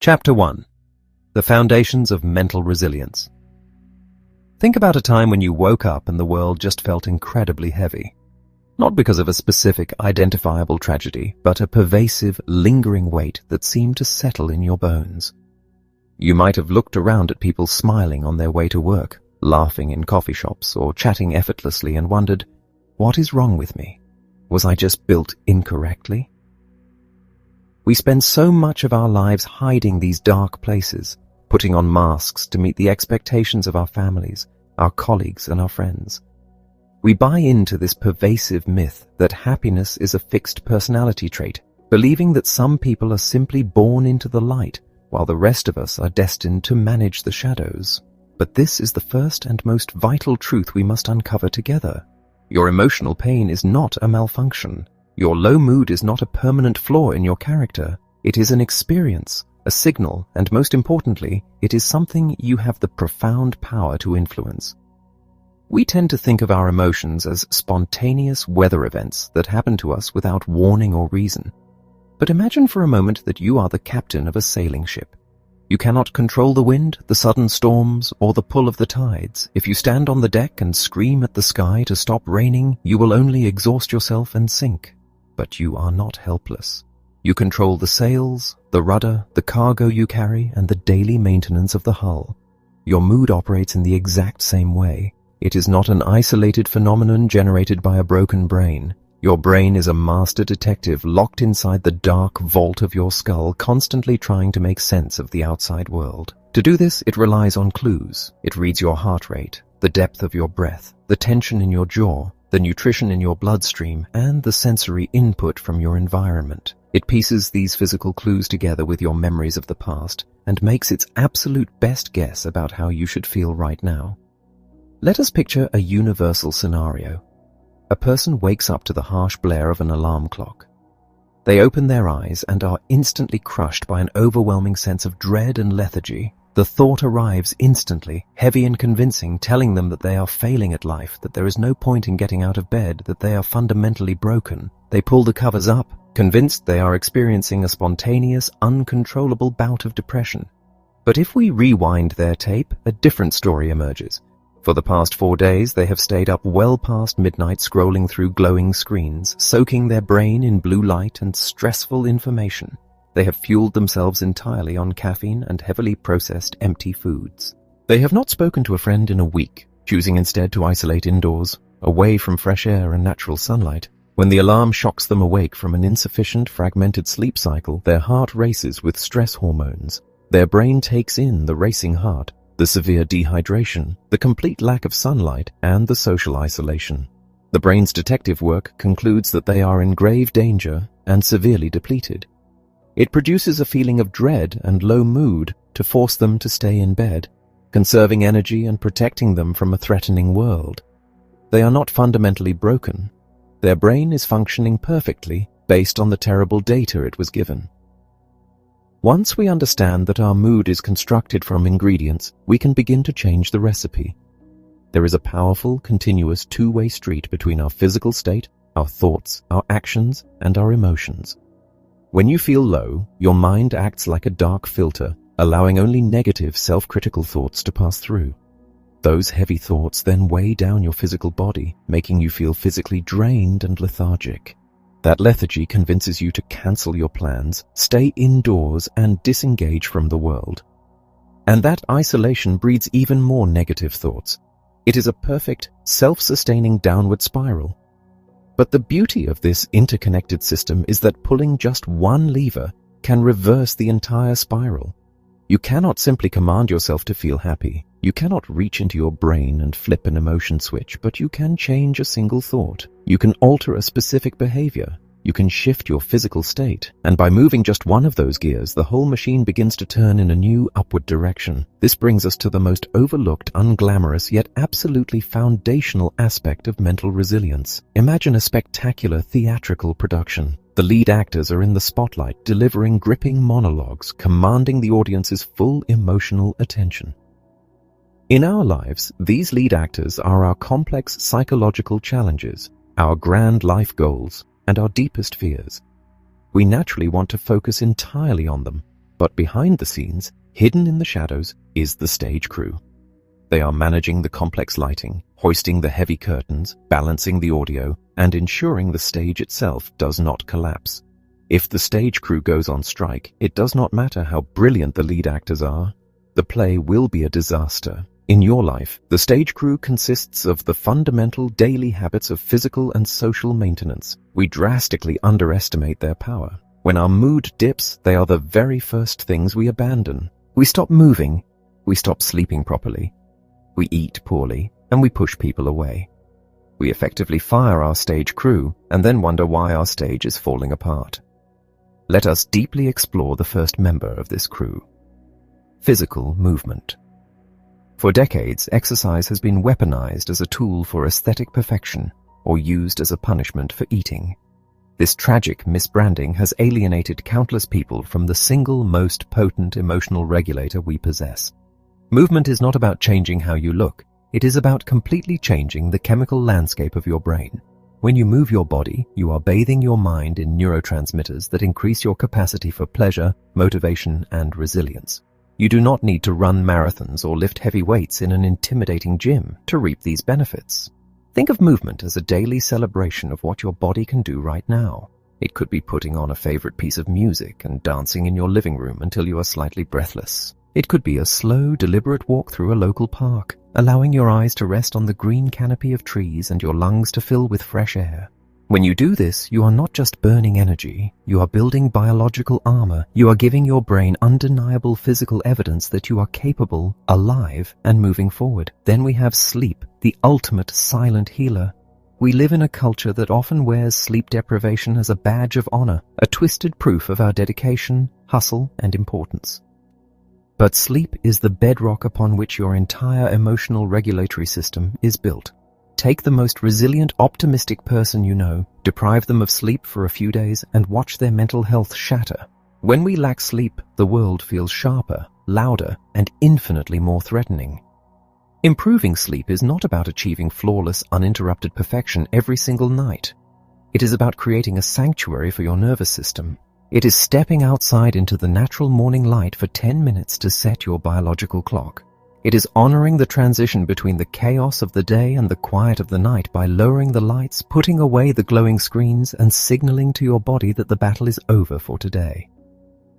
Chapter 1. The Foundations of Mental Resilience. Think about a time when you woke up and the world just felt incredibly heavy. Not because of a specific, identifiable tragedy, but a pervasive, lingering weight that seemed to settle in your bones. You might have looked around at people smiling on their way to work, laughing in coffee shops, or chatting effortlessly and wondered, what is wrong with me? Was I just built incorrectly? We spend so much of our lives hiding these dark places, putting on masks to meet the expectations of our families, our colleagues, and our friends. We buy into this pervasive myth that happiness is a fixed personality trait, believing that some people are simply born into the light, while the rest of us are destined to manage the shadows. But this is the first and most vital truth we must uncover together. Your emotional pain is not a malfunction. Your low mood is not a permanent flaw in your character. It is an experience, a signal, and most importantly, it is something you have the profound power to influence. We tend to think of our emotions as spontaneous weather events that happen to us without warning or reason. But imagine for a moment that you are the captain of a sailing ship. You cannot control the wind, the sudden storms, or the pull of the tides. If you stand on the deck and scream at the sky to stop raining, you will only exhaust yourself and sink. But you are not helpless. You control the sails, the rudder, the cargo you carry, and the daily maintenance of the hull. Your mood operates in the exact same way. It is not an isolated phenomenon generated by a broken brain. Your brain is a master detective locked inside the dark vault of your skull, constantly trying to make sense of the outside world. To do this, it relies on clues. It reads your heart rate, the depth of your breath, the tension in your jaw, the nutrition in your bloodstream, and the sensory input from your environment. It pieces these physical clues together with your memories of the past and makes its absolute best guess about how you should feel right now. Let us picture a universal scenario. A person wakes up to the harsh blare of an alarm clock. They open their eyes and are instantly crushed by an overwhelming sense of dread and lethargy. The thought arrives instantly, heavy and convincing, telling them that they are failing at life, that there is no point in getting out of bed, that they are fundamentally broken. They pull the covers up, convinced they are experiencing a spontaneous, uncontrollable bout of depression. But if we rewind their tape, a different story emerges. For the past 4 days, they have stayed up well past midnight scrolling through glowing screens, soaking their brain in blue light and stressful information. They have fueled themselves entirely on caffeine and heavily processed empty foods. They have not spoken to a friend in a week, choosing instead to isolate indoors, away from fresh air and natural sunlight. When the alarm shocks them awake from an insufficient, fragmented sleep cycle, their heart races with stress hormones. Their brain takes in the racing heart, the severe dehydration, the complete lack of sunlight, and the social isolation. The brain's detective work concludes that they are in grave danger and severely depleted. It produces a feeling of dread and low mood to force them to stay in bed, conserving energy and protecting them from a threatening world. They are not fundamentally broken. Their brain is functioning perfectly based on the terrible data it was given. Once we understand that our mood is constructed from ingredients, we can begin to change the recipe. There is a powerful, continuous two-way street between our physical state, our thoughts, our actions, and our emotions. When you feel low, your mind acts like a dark filter, allowing only negative, self-critical thoughts to pass through. Those heavy thoughts then weigh down your physical body, making you feel physically drained and lethargic. That lethargy convinces you to cancel your plans, stay indoors, and disengage from the world. And that isolation breeds even more negative thoughts. It is a perfect, self-sustaining downward spiral. But the beauty of this interconnected system is that pulling just one lever can reverse the entire spiral. You cannot simply command yourself to feel happy. You cannot reach into your brain and flip an emotion switch, but you can change a single thought. You can alter a specific behavior. You can shift your physical state. And by moving just one of those gears, the whole machine begins to turn in a new upward direction. This brings us to the most overlooked, unglamorous, yet absolutely foundational aspect of mental resilience. Imagine a spectacular theatrical production. The lead actors are in the spotlight, delivering gripping monologues, commanding the audience's full emotional attention. In our lives, these lead actors are our complex psychological challenges, our grand life goals, and our deepest fears. We naturally want to focus entirely on them, But behind the scenes, hidden in the shadows, is the stage crew. They are managing the complex lighting, hoisting the heavy curtains, balancing the audio, and ensuring the stage itself does not collapse. If the stage crew goes on strike, it does not matter how brilliant the lead actors are. The play will be a disaster. In your life, the stage crew consists of the fundamental daily habits of physical and social maintenance. We drastically underestimate their power. When our mood dips, they are the very first things we abandon. We stop moving, we stop sleeping properly, we eat poorly, and we push people away. We effectively fire our stage crew and then wonder why our stage is falling apart. Let us deeply explore the first member of this crew. Physical movement. For decades, exercise has been weaponized as a tool for aesthetic perfection or used as a punishment for eating. This tragic misbranding has alienated countless people from the single most potent emotional regulator we possess. Movement is not about changing how you look. It is about completely changing the chemical landscape of your brain. When you move your body, you are bathing your mind in neurotransmitters that increase your capacity for pleasure, motivation, and resilience. You do not need to run marathons or lift heavy weights in an intimidating gym to reap these benefits. Think of movement as a daily celebration of what your body can do right now. It could be putting on a favorite piece of music and dancing in your living room until you are slightly breathless. It could be a slow, deliberate walk through a local park, allowing your eyes to rest on the green canopy of trees and your lungs to fill with fresh air. When you do this, you are not just burning energy, you are building biological armor. You are giving your brain undeniable physical evidence that you are capable, alive, and moving forward. Then we have sleep, the ultimate silent healer. We live in a culture that often wears sleep deprivation as a badge of honor, a twisted proof of our dedication, hustle, and importance. But sleep is the bedrock upon which your entire emotional regulatory system is built. Take the most resilient, optimistic person you know, deprive them of sleep for a few days, and watch their mental health shatter. When we lack sleep, the world feels sharper, louder, and infinitely more threatening. Improving sleep is not about achieving flawless, uninterrupted perfection every single night. It is about creating a sanctuary for your nervous system. It is stepping outside into the natural morning light for 10 minutes to set your biological clock. It is honoring the transition between the chaos of the day and the quiet of the night by lowering the lights, putting away the glowing screens, and signaling to your body that the battle is over for today.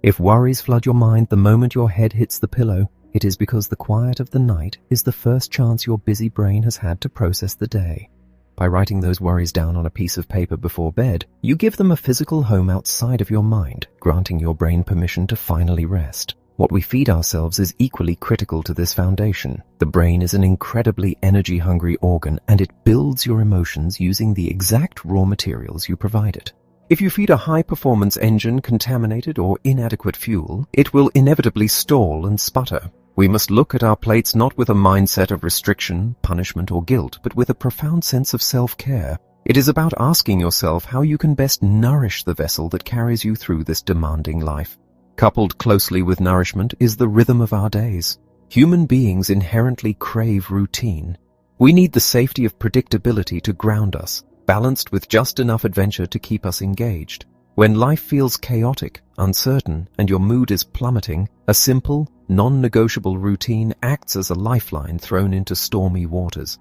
If worries flood your mind the moment your head hits the pillow, it is because the quiet of the night is the first chance your busy brain has had to process the day. By writing those worries down on a piece of paper before bed, you give them a physical home outside of your mind, granting your brain permission to finally rest. What we feed ourselves is equally critical to this foundation. The brain is an incredibly energy-hungry organ, and it builds your emotions using the exact raw materials you provide it. If you feed a high-performance engine contaminated or inadequate fuel, it will inevitably stall and sputter. We must look at our plates not with a mindset of restriction, punishment, or guilt, but with a profound sense of self-care. It is about asking yourself how you can best nourish the vessel that carries you through this demanding life. Coupled closely with nourishment is the rhythm of our days. Human beings inherently crave routine. We need the safety of predictability to ground us, balanced with just enough adventure to keep us engaged. When life feels chaotic, uncertain, and your mood is plummeting, a simple, non-negotiable routine acts as a lifeline thrown into stormy waters.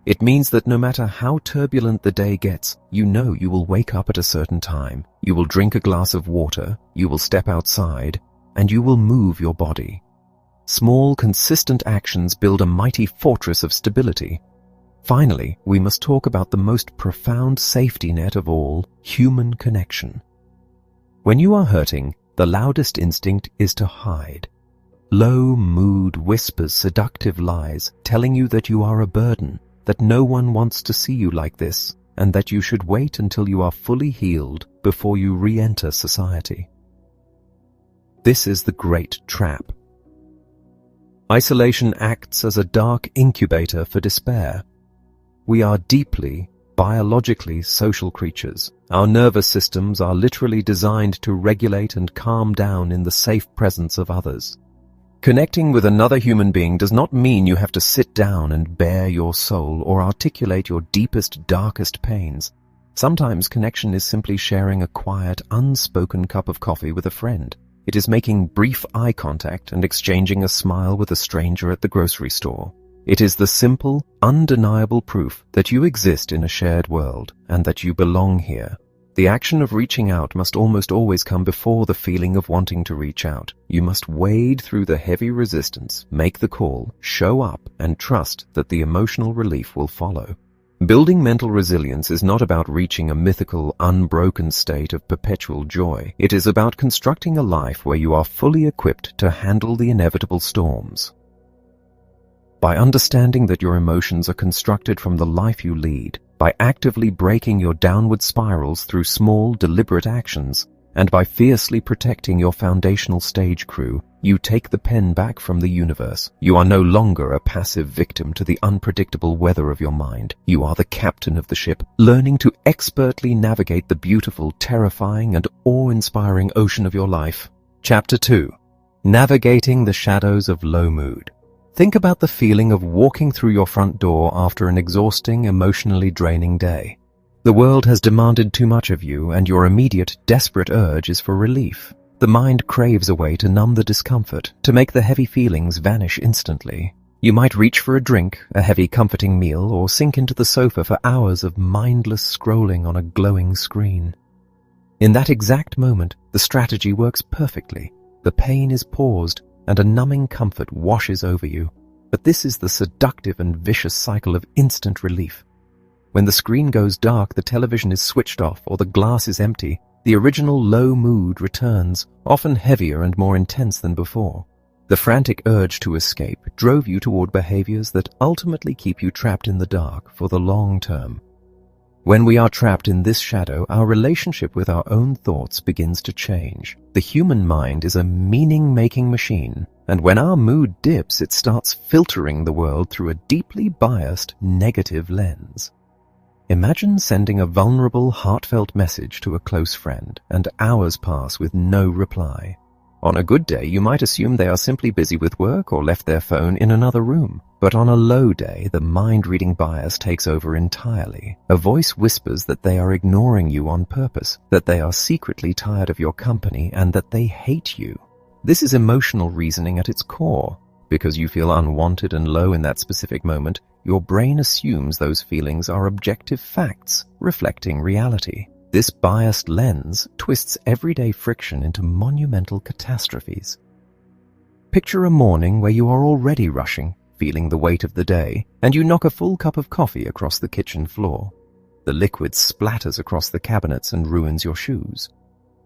It means that no matter how turbulent the day gets, you know you will wake up at a certain time, you will drink a glass of water, you will step outside, and you will move your body. Small, consistent actions build a mighty fortress of stability. Finally, we must talk about the most profound safety net of all, human connection. When you are hurting, the loudest instinct is to hide. Low mood whispers seductive lies, telling you that you are a burden, that no one wants to see you like this, and that you should wait until you are fully healed before you re-enter society. This is the great trap. Isolation acts as a dark incubator for despair. We are deeply, biologically social creatures. Our nervous systems are literally designed to regulate and calm down in the safe presence of others. Connecting with another human being does not mean you have to sit down and bare your soul or articulate your deepest, darkest pains. Sometimes connection is simply sharing a quiet, unspoken cup of coffee with a friend. It is making brief eye contact and exchanging a smile with a stranger at the grocery store. It is the simple, undeniable proof that you exist in a shared world and that you belong here. The action of reaching out must almost always come before the feeling of wanting to reach out. You must wade through the heavy resistance, make the call, show up, and trust that the emotional relief will follow. Building mental resilience is not about reaching a mythical, unbroken state of perpetual joy. It is about constructing a life where you are fully equipped to handle the inevitable storms. By understanding that your emotions are constructed from the life you lead, by actively breaking your downward spirals through small, deliberate actions, and by fiercely protecting your foundational stage crew, you take the pen back from the universe. You are no longer a passive victim to the unpredictable weather of your mind. You are the captain of the ship, learning to expertly navigate the beautiful, terrifying, and awe-inspiring ocean of your life. Chapter 2. Navigating the Shadows of Low Mood. Think about the feeling of walking through your front door after an exhausting, emotionally draining day. The world has demanded too much of you, and your immediate, desperate urge is for relief. The mind craves a way to numb the discomfort, to make the heavy feelings vanish instantly. You might reach for a drink, a heavy, comforting meal, or sink into the sofa for hours of mindless scrolling on a glowing screen. In that exact moment, the strategy works perfectly. The pain is paused, and a numbing comfort washes over you. But this is the seductive and vicious cycle of instant relief. When the screen goes dark, the television is switched off, or the glass is empty, the original low mood returns, often heavier and more intense than before. The frantic urge to escape drove you toward behaviors that ultimately keep you trapped in the dark for the long term. When we are trapped in this shadow, our relationship with our own thoughts begins to change. The human mind is a meaning-making machine, and when our mood dips, it starts filtering the world through a deeply biased, negative lens. Imagine sending a vulnerable, heartfelt message to a close friend, and hours pass with no reply. On a good day, you might assume they are simply busy with work or left their phone in another room. But on a low day, the mind-reading bias takes over entirely. A voice whispers that they are ignoring you on purpose, that they are secretly tired of your company, and that they hate you. This is emotional reasoning at its core. Because you feel unwanted and low in that specific moment, your brain assumes those feelings are objective facts, reflecting reality. This biased lens twists everyday friction into monumental catastrophes. Picture a morning where you are already rushing, feeling the weight of the day, and you knock a full cup of coffee across the kitchen floor. The liquid splatters across the cabinets and ruins your shoes.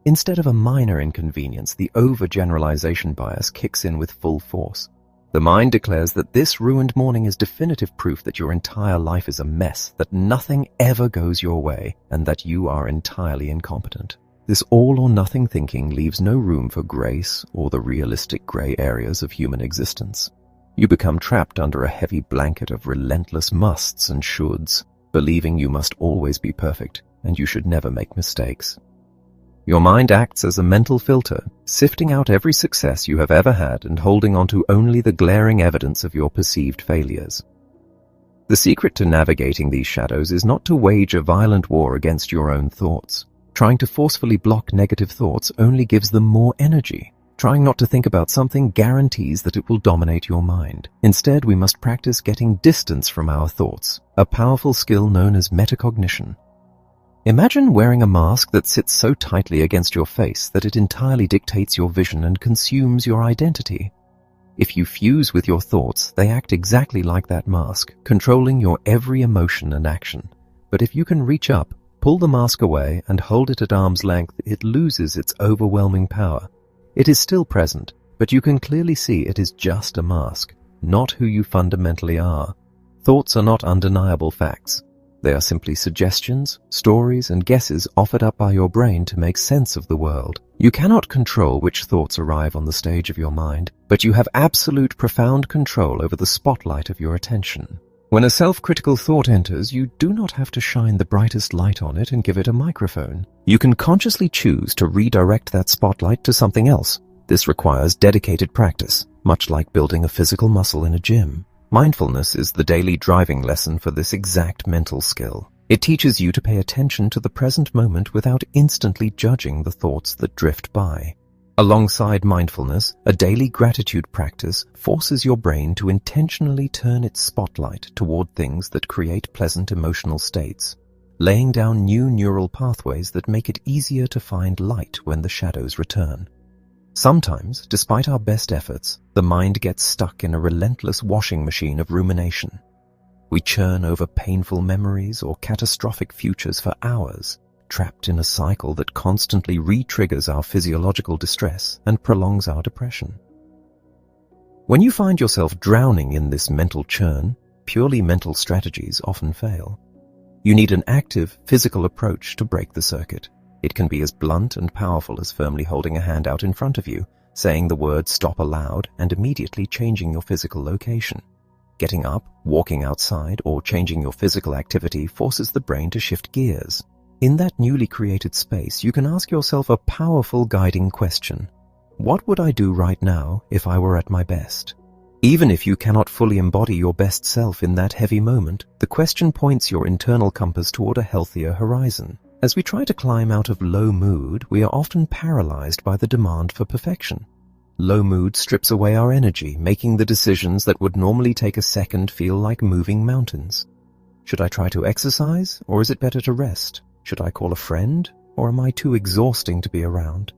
Instead of a minor inconvenience, the overgeneralization bias kicks in with full force. The mind declares that this ruined morning is definitive proof that your entire life is a mess, that nothing ever goes your way, and that you are entirely incompetent. This all-or-nothing thinking leaves no room for grace or the realistic gray areas of human existence. You become trapped under a heavy blanket of relentless musts and shoulds, believing you must always be perfect and you should never make mistakes. Your mind acts as a mental filter, sifting out every success you have ever had and holding on to only the glaring evidence of your perceived failures. The secret to navigating these shadows is not to wage a violent war against your own thoughts. Trying to forcefully block negative thoughts only gives them more energy. Trying not to think about something guarantees that it will dominate your mind. Instead, we must practice getting distance from our thoughts, a powerful skill known as metacognition. Imagine wearing a mask that sits so tightly against your face that it entirely dictates your vision and consumes your identity. If you fuse with your thoughts, they act exactly like that mask, controlling your every emotion and action. But if you can reach up, pull the mask away, and hold it at arm's length, it loses its overwhelming power. It is still present, but you can clearly see it is just a mask, not who you fundamentally are. Thoughts are not undeniable facts. They are simply suggestions, stories, and guesses offered up by your brain to make sense of the world. You cannot control which thoughts arrive on the stage of your mind, but you have absolute profound control over the spotlight of your attention. When a self-critical thought enters, you do not have to shine the brightest light on it and give it a microphone. You can consciously choose to redirect that spotlight to something else. This requires dedicated practice, much like building a physical muscle in a gym. Mindfulness is the daily driving lesson for this exact mental skill. It teaches you to pay attention to the present moment without instantly judging the thoughts that drift by. Alongside mindfulness, a daily gratitude practice forces your brain to intentionally turn its spotlight toward things that create pleasant emotional states, laying down new neural pathways that make it easier to find light when the shadows return. Sometimes, despite our best efforts, the mind gets stuck in a relentless washing machine of rumination. We churn over painful memories or catastrophic futures for hours, trapped in a cycle that constantly re-triggers our physiological distress and prolongs our depression. When you find yourself drowning in this mental churn, purely mental strategies often fail. You need an active, physical approach to break the circuit. It can be as blunt and powerful as firmly holding a hand out in front of you, saying the word stop aloud, and immediately changing your physical location. Getting up, walking outside, or changing your physical activity forces the brain to shift gears. In that newly created space, you can ask yourself a powerful guiding question. What would I do right now if I were at my best? Even if you cannot fully embody your best self in that heavy moment, the question points your internal compass toward a healthier horizon. As we try to climb out of low mood, we are often paralyzed by the demand for perfection. Low mood strips away our energy, making the decisions that would normally take a second feel like moving mountains. Should I try to exercise, or is it better to rest? Should I call a friend, or am I too exhausting to be around?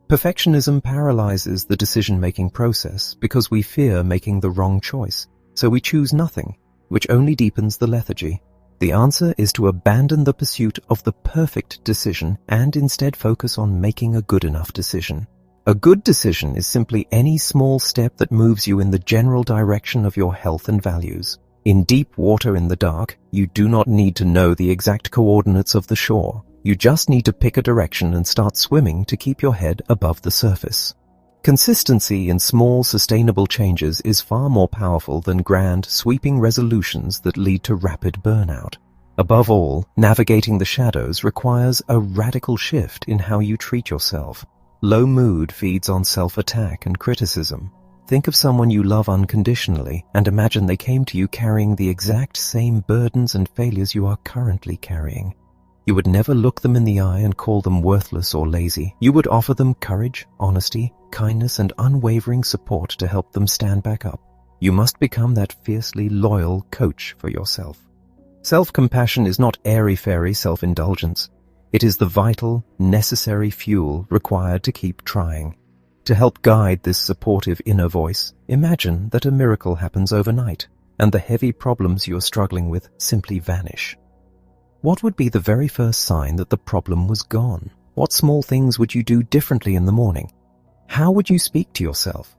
Perfectionism paralyzes the decision-making process because we fear making the wrong choice, so we choose nothing, which only deepens the lethargy. The answer is to abandon the pursuit of the perfect decision and instead focus on making a good enough decision. A good decision is simply any small step that moves you in the general direction of your health and values. In deep water in the dark, you do not need to know the exact coordinates of the shore. You just need to pick a direction and start swimming to keep your head above the surface. Consistency in small, sustainable changes is far more powerful than grand, sweeping resolutions that lead to rapid burnout. Above all, navigating the shadows requires a radical shift in how you treat yourself. Low mood feeds on self-attack and criticism. Think of someone you love unconditionally and imagine they came to you carrying the exact same burdens and failures you are currently carrying. You would never look them in the eye and call them worthless or lazy. You would offer them courage, honesty, kindness, and unwavering support to help them stand back up. You must become that fiercely loyal coach for yourself. Self-compassion is not airy-fairy self-indulgence. It is the vital, necessary fuel required to keep trying. To help guide this supportive inner voice, imagine that a miracle happens overnight, and the heavy problems you are struggling with simply vanish. What would be the very first sign that the problem was gone? What small things would you do differently in the morning? How would you speak to yourself?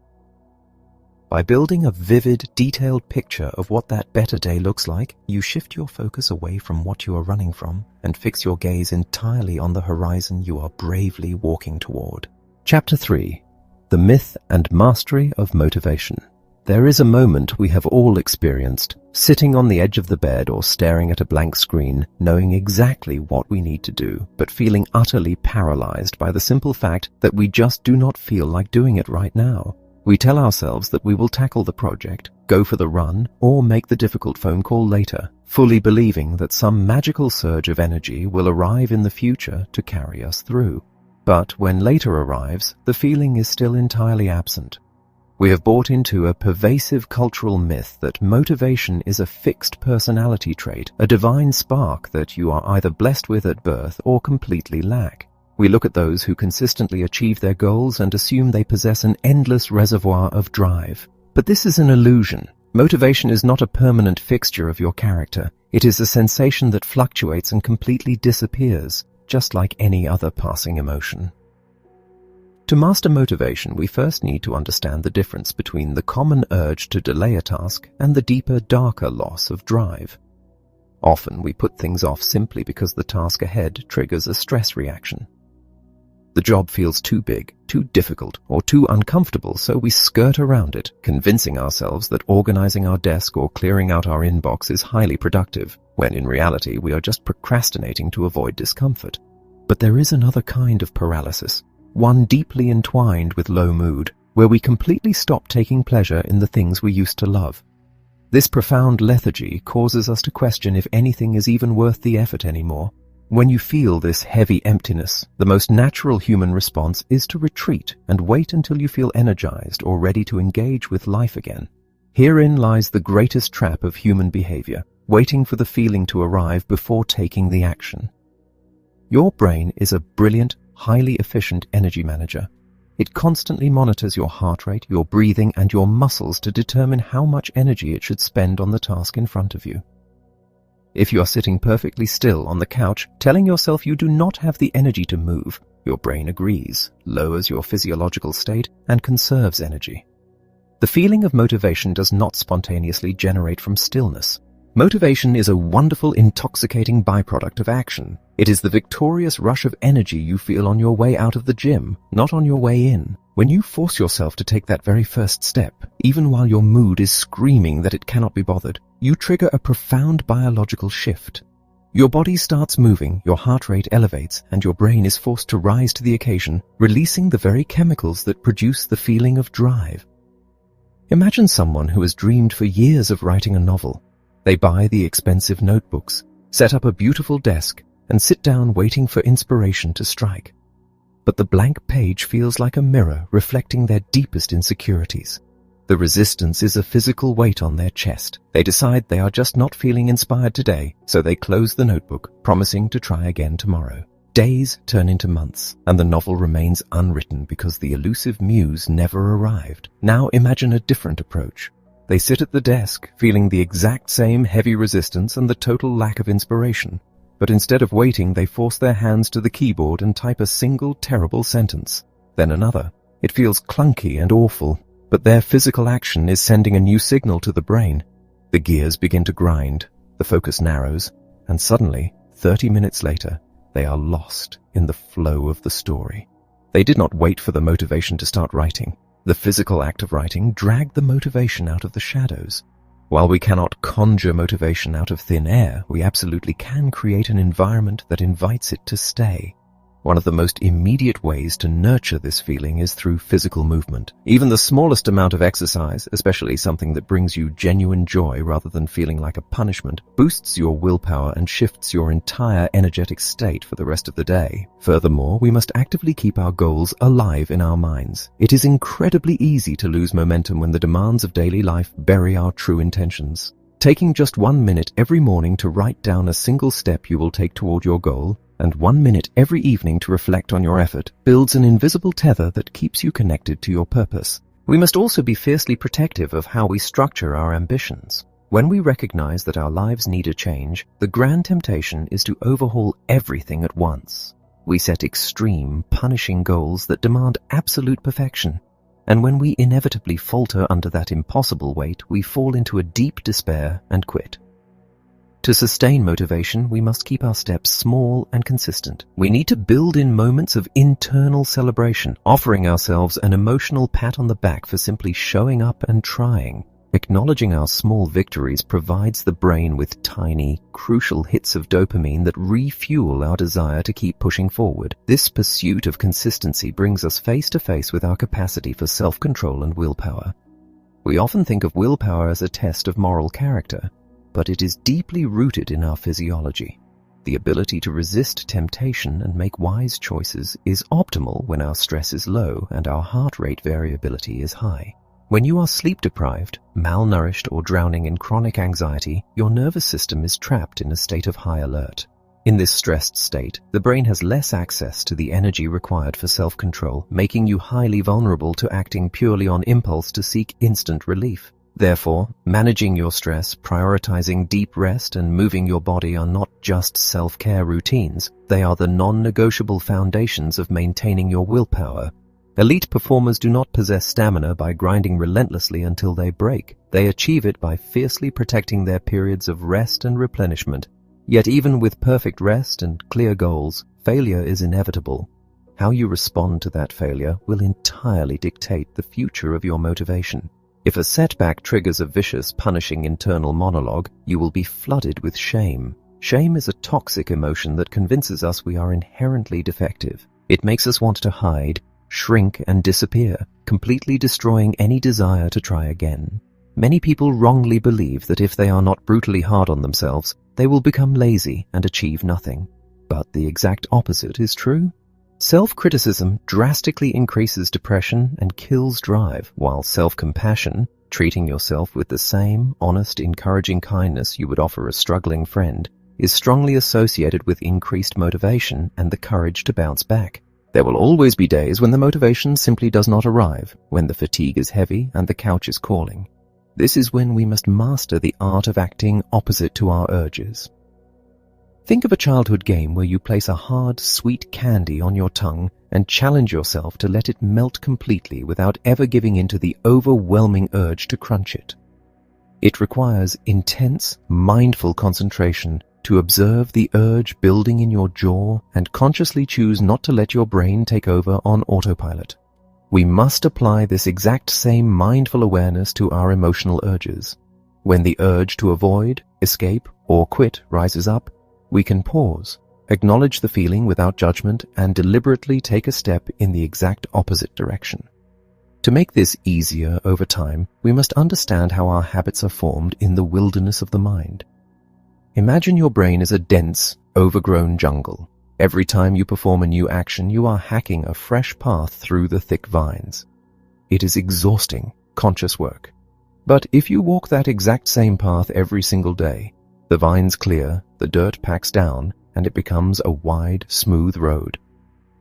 By building a vivid, detailed picture of what that better day looks like, you shift your focus away from what you are running from and fix your gaze entirely on the horizon you are bravely walking toward. Chapter 3. The Myth and Mastery of Motivation. There is a moment we have all experienced, sitting on the edge of the bed or staring at a blank screen, knowing exactly what we need to do, but feeling utterly paralyzed by the simple fact that we just do not feel like doing it right now. We tell ourselves that we will tackle the project, go for the run, or make the difficult phone call later, fully believing that some magical surge of energy will arrive in the future to carry us through. But when later arrives, the feeling is still entirely absent. We have bought into a pervasive cultural myth that motivation is a fixed personality trait, a divine spark that you are either blessed with at birth or completely lack. We look at those who consistently achieve their goals and assume they possess an endless reservoir of drive. But this is an illusion. Motivation is not a permanent fixture of your character. It is a sensation that fluctuates and completely disappears, just like any other passing emotion. To master motivation, we first need to understand the difference between the common urge to delay a task and the deeper, darker loss of drive. Often we put things off simply because the task ahead triggers a stress reaction. The job feels too big, too difficult, or too uncomfortable, so we skirt around it, convincing ourselves that organizing our desk or clearing out our inbox is highly productive, when in reality we are just procrastinating to avoid discomfort. But there is another kind of paralysis, one deeply entwined with low mood, where we completely stop taking pleasure in the things we used to love. This profound lethargy causes us to question if anything is even worth the effort anymore. When you feel this heavy emptiness, the most natural human response is to retreat and wait until you feel energized or ready to engage with life again. Herein lies the greatest trap of human behavior, waiting for the feeling to arrive before taking the action. Your brain is a brilliant, highly efficient energy manager. It constantly monitors your heart rate, your breathing, and your muscles to determine how much energy it should spend on the task in front of you. If you are sitting perfectly still on the couch, telling yourself you do not have the energy to move, your brain agrees, lowers your physiological state, and conserves energy. The feeling of motivation does not spontaneously generate from stillness. Motivation is a wonderful, intoxicating byproduct of action. It is the victorious rush of energy you feel on your way out of the gym, not on your way in. When you force yourself to take that very first step, even while your mood is screaming that it cannot be bothered, you trigger a profound biological shift. Your body starts moving, your heart rate elevates, and your brain is forced to rise to the occasion, releasing the very chemicals that produce the feeling of drive. Imagine someone who has dreamed for years of writing a novel. They buy the expensive notebooks, set up a beautiful desk, and sit down waiting for inspiration to strike. But the blank page feels like a mirror reflecting their deepest insecurities. The resistance is a physical weight on their chest. They decide they are just not feeling inspired today, so they close the notebook, promising to try again tomorrow. Days turn into months, and the novel remains unwritten because the elusive muse never arrived. Now imagine a different approach. They sit at the desk, feeling the exact same heavy resistance and the total lack of inspiration. But instead of waiting, they force their hands to the keyboard and type a single terrible sentence, then another. It feels clunky and awful, but their physical action is sending a new signal to the brain. The gears begin to grind, the focus narrows, and suddenly, 30 minutes later, they are lost in the flow of the story. They did not wait for the motivation to start writing. The physical act of writing dragged the motivation out of the shadows. While we cannot conjure motivation out of thin air, we absolutely can create an environment that invites it to stay. One of the most immediate ways to nurture this feeling is through physical movement. Even the smallest amount of exercise, especially something that brings you genuine joy rather than feeling like a punishment, boosts your willpower and shifts your entire energetic state for the rest of the day. Furthermore, we must actively keep our goals alive in our minds. It is incredibly easy to lose momentum when the demands of daily life bury our true intentions. Taking just 1 minute every morning to write down a single step you will take toward your goal, and 1 minute every evening to reflect on your effort, builds an invisible tether that keeps you connected to your purpose. We must also be fiercely protective of how we structure our ambitions. When we recognize that our lives need a change, the grand temptation is to overhaul everything at once. We set extreme, punishing goals that demand absolute perfection. And when we inevitably falter under that impossible weight, we fall into a deep despair and quit. To sustain motivation, we must keep our steps small and consistent. We need to build in moments of internal celebration, offering ourselves an emotional pat on the back for simply showing up and trying. Acknowledging our small victories provides the brain with tiny, crucial hits of dopamine that refuel our desire to keep pushing forward. This pursuit of consistency brings us face to face with our capacity for self-control and willpower. We often think of willpower as a test of moral character, but it is deeply rooted in our physiology. The ability to resist temptation and make wise choices is optimal when our stress is low and our heart rate variability is high. When you are sleep-deprived, malnourished, or drowning in chronic anxiety, your nervous system is trapped in a state of high alert. In this stressed state, the brain has less access to the energy required for self-control, making you highly vulnerable to acting purely on impulse to seek instant relief. Therefore, managing your stress, prioritizing deep rest, and moving your body are not just self-care routines. They are the non-negotiable foundations of maintaining your willpower. Elite performers do not possess stamina by grinding relentlessly until they break. They achieve it by fiercely protecting their periods of rest and replenishment. Yet even with perfect rest and clear goals, failure is inevitable. How you respond to that failure will entirely dictate the future of your motivation. If a setback triggers a vicious, punishing internal monologue, you will be flooded with shame. Shame is a toxic emotion that convinces us we are inherently defective. It makes us want to hide, shrink, and disappear, completely destroying any desire to try again. Many people wrongly believe that if they are not brutally hard on themselves, they will become lazy and achieve nothing. but the exact opposite is true. Self-criticism drastically increases depression and kills drive, while self-compassion, treating yourself with the same honest, encouraging kindness you would offer a struggling friend, is strongly associated with increased motivation and the courage to bounce back. There will always be days when the motivation simply does not arrive, when the fatigue is heavy and the couch is calling. This is when we must master the art of acting opposite to our urges. Think of a childhood game where you place a hard, sweet candy on your tongue and challenge yourself to let it melt completely without ever giving in to the overwhelming urge to crunch it. It requires intense, mindful concentration to observe the urge building in your jaw and consciously choose not to let your brain take over on autopilot. We must apply this exact same mindful awareness to our emotional urges. When the urge to avoid, escape, or quit rises up, we can pause, acknowledge the feeling without judgment, and deliberately take a step in the exact opposite direction. To make this easier over time, we must understand how our habits are formed in the wilderness of the mind. Imagine your brain as a dense, overgrown jungle. Every time you perform a new action, you are hacking a fresh path through the thick vines. It is exhausting, conscious work. But if you walk that exact same path every single day, the vines clear, the dirt packs down, and it becomes a wide, smooth road.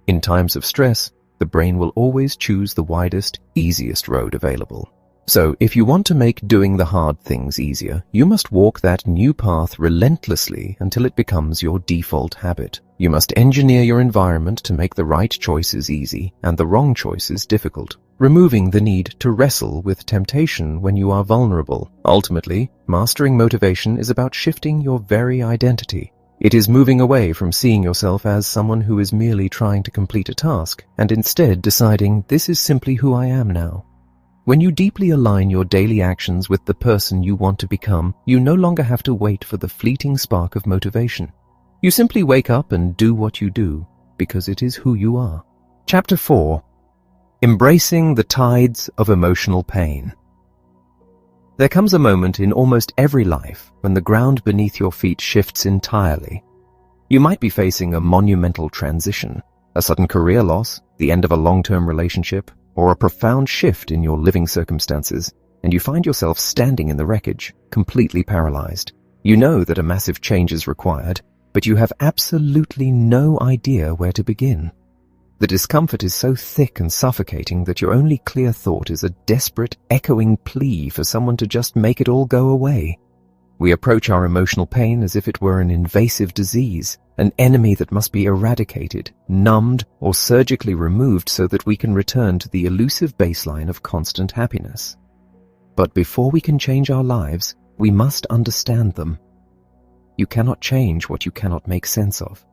In times of stress, the brain will always choose the widest, easiest road available. So, if you want to make doing the hard things easier, you must walk that new path relentlessly until it becomes your default habit. You must engineer your environment to make the right choices easy and the wrong choices difficult, removing the need to wrestle with temptation when you are vulnerable. Ultimately, mastering motivation is about shifting your very identity. It is moving away from seeing yourself as someone who is merely trying to complete a task, and instead deciding, this is simply who I am now. When you deeply align your daily actions with the person you want to become, you no longer have to wait for the fleeting spark of motivation. You simply wake up and do what you do, because it is who you are. Chapter 4. Embracing the Tides of Emotional Pain. There comes a moment in almost every life when the ground beneath your feet shifts entirely. You might be facing a monumental transition, a sudden career loss, the end of a long-term relationship, or a profound shift in your living circumstances, and you find yourself standing in the wreckage, completely paralyzed. You know that a massive change is required, but you have absolutely no idea where to begin. The discomfort is so thick and suffocating that your only clear thought is a desperate, echoing plea for someone to just make it all go away. We approach our emotional pain as if it were an invasive disease, an enemy that must be eradicated, numbed, or surgically removed so that we can return to the elusive baseline of constant happiness. But before we can change our lives, we must understand them. You cannot change what you cannot make sense of.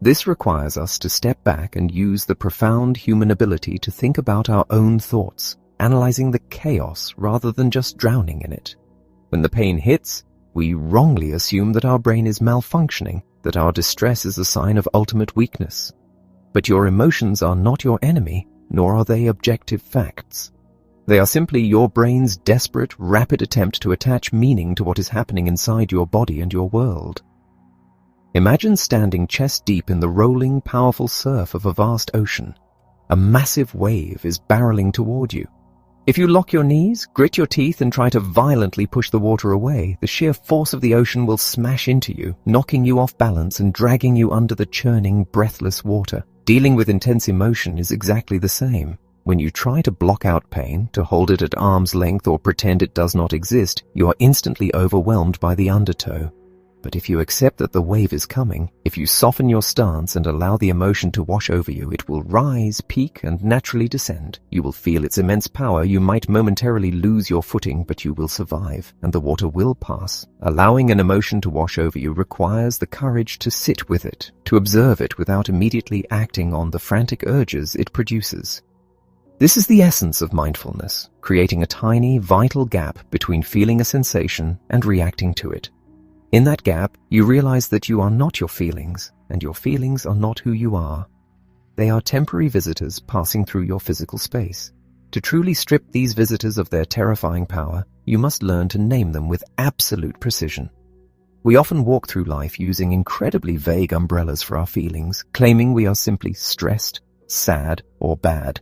This requires us to step back and use the profound human ability to think about our own thoughts, analyzing the chaos rather than just drowning in it. When the pain hits, we wrongly assume that our brain is malfunctioning, that our distress is a sign of ultimate weakness. But your emotions are not your enemy, nor are they objective facts. They are simply your brain's desperate, rapid attempt to attach meaning to what is happening inside your body and your world. Imagine standing chest-deep in the rolling, powerful surf of a vast ocean. A massive wave is barreling toward you. If you lock your knees, grit your teeth, and try to violently push the water away, the sheer force of the ocean will smash into you, knocking you off balance and dragging you under the churning, breathless water. Dealing with intense emotion is exactly the same. When you try to block out pain, to hold it at arm's length or pretend it does not exist, you are instantly overwhelmed by the undertow. But if you accept that the wave is coming, if you soften your stance and allow the emotion to wash over you, it will rise, peak, and naturally descend. You will feel its immense power. You might momentarily lose your footing, but you will survive, and the water will pass. Allowing an emotion to wash over you requires the courage to sit with it, to observe it without immediately acting on the frantic urges it produces. This is the essence of mindfulness, creating a tiny, vital gap between feeling a sensation and reacting to it. In that gap, you realize that you are not your feelings, and your feelings are not who you are. They are temporary visitors passing through your physical space. To truly strip these visitors of their terrifying power, you must learn to name them with absolute precision. We often walk through life using incredibly vague umbrellas for our feelings, claiming we are simply stressed, sad, or bad.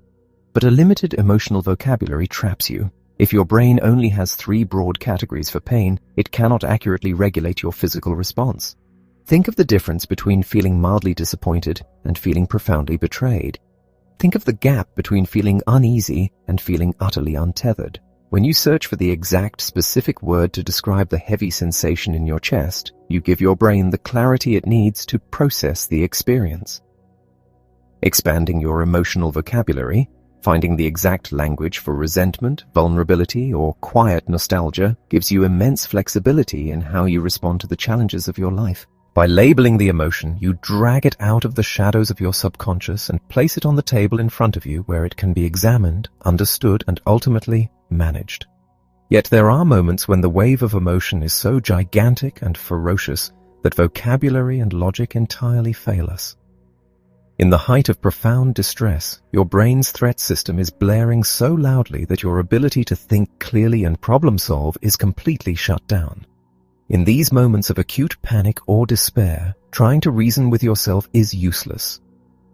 But a limited emotional vocabulary traps you. If your brain only has 3 broad categories for pain, it cannot accurately regulate your physical response. Think of the difference between feeling mildly disappointed and feeling profoundly betrayed. Think of the gap between feeling uneasy and feeling utterly untethered. When you search for the exact specific word to describe the heavy sensation in your chest, you give your brain the clarity it needs to process the experience. Expanding your emotional vocabulary, finding the exact language for resentment, vulnerability, or quiet nostalgia gives you immense flexibility in how you respond to the challenges of your life. By labeling the emotion, you drag it out of the shadows of your subconscious and place it on the table in front of you where it can be examined, understood, and ultimately managed. Yet there are moments when the wave of emotion is so gigantic and ferocious that vocabulary and logic entirely fail us. In the height of profound distress, your brain's threat system is blaring so loudly that your ability to think clearly and problem solve is completely shut down. In these moments of acute panic or despair, trying to reason with yourself is useless.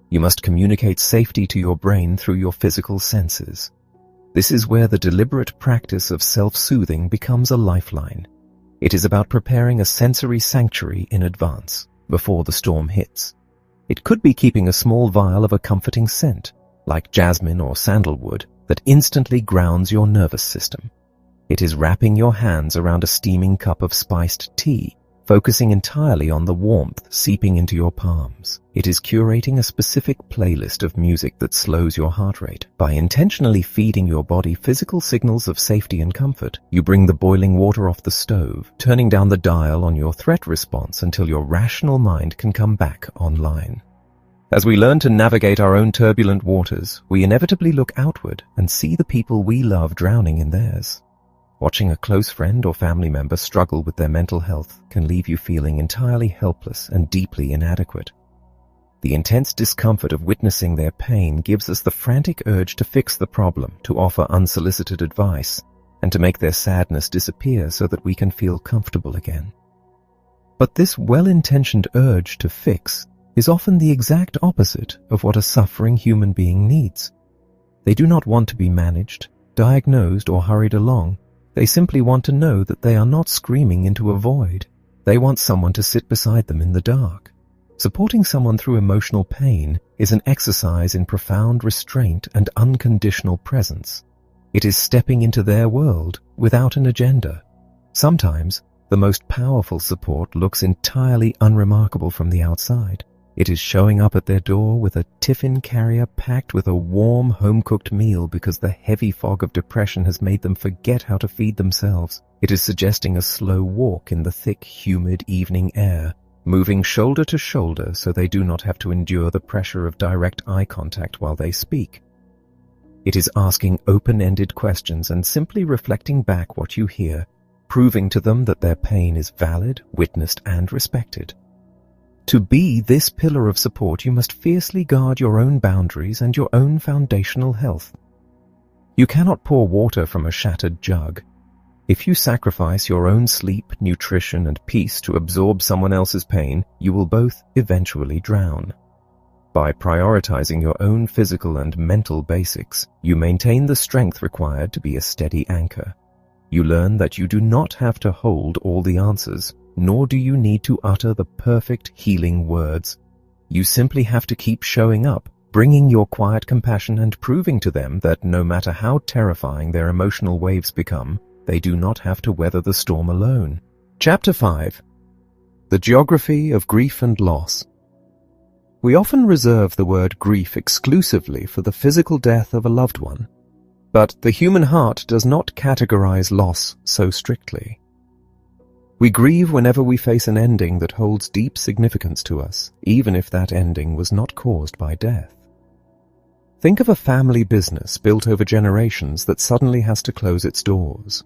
You must communicate safety to your brain through your physical senses. This is where the deliberate practice of self-soothing becomes a lifeline. It is about preparing a sensory sanctuary in advance, before the storm hits. It could be keeping a small vial of a comforting scent, like jasmine or sandalwood, that instantly grounds your nervous system. It is wrapping your hands around a steaming cup of spiced tea, focusing entirely on the warmth seeping into your palms. It is curating a specific playlist of music that slows your heart rate. By intentionally feeding your body physical signals of safety and comfort, you bring the boiling water off the stove, turning down the dial on your threat response until your rational mind can come back online. As we learn to navigate our own turbulent waters, we inevitably look outward and see the people we love drowning in theirs. Watching a close friend or family member struggle with their mental health can leave you feeling entirely helpless and deeply inadequate. The intense discomfort of witnessing their pain gives us the frantic urge to fix the problem, to offer unsolicited advice, and to make their sadness disappear so that we can feel comfortable again. But this well-intentioned urge to fix is often the exact opposite of what a suffering human being needs. They do not want to be managed, diagnosed, or hurried along. They simply want to know that they are not screaming into a void. They want someone to sit beside them in the dark. Supporting someone through emotional pain is an exercise in profound restraint and unconditional presence. It is stepping into their world without an agenda. Sometimes, the most powerful support looks entirely unremarkable from the outside. It is showing up at their door with a tiffin carrier packed with a warm, home-cooked meal because the heavy fog of depression has made them forget how to feed themselves. It is suggesting a slow walk in the thick, humid evening air, moving shoulder to shoulder so they do not have to endure the pressure of direct eye contact while they speak. It is asking open-ended questions and simply reflecting back what you hear, proving to them that their pain is valid, witnessed, and respected. To be this pillar of support, you must fiercely guard your own boundaries and your own foundational health. You cannot pour water from a shattered jug. If you sacrifice your own sleep, nutrition, and peace to absorb someone else's pain, you will both eventually drown. By prioritizing your own physical and mental basics, you maintain the strength required to be a steady anchor. You learn that you do not have to hold all the answers, nor do you need to utter the perfect healing words. You simply have to keep showing up, bringing your quiet compassion and proving to them that no matter how terrifying their emotional waves become, they do not have to weather the storm alone. Chapter 5. The Geography of Grief and Loss. We often reserve the word grief exclusively for the physical death of a loved one, but the human heart does not categorize loss so strictly. We grieve whenever we face an ending that holds deep significance to us, even if that ending was not caused by death. Think of a family business built over generations that suddenly has to close its doors.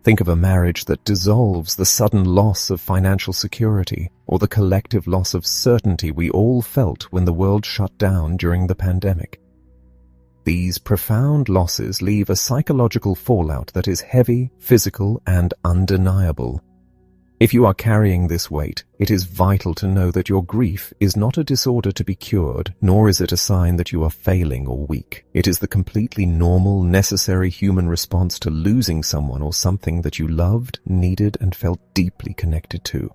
Think of a marriage that dissolves, the sudden loss of financial security, or the collective loss of certainty we all felt when the world shut down during the pandemic. These profound losses leave a psychological fallout that is heavy, physical, and undeniable. If you are carrying this weight, it is vital to know that your grief is not a disorder to be cured, nor is it a sign that you are failing or weak. It is the completely normal, necessary human response to losing someone or something that you loved, needed, and felt deeply connected to.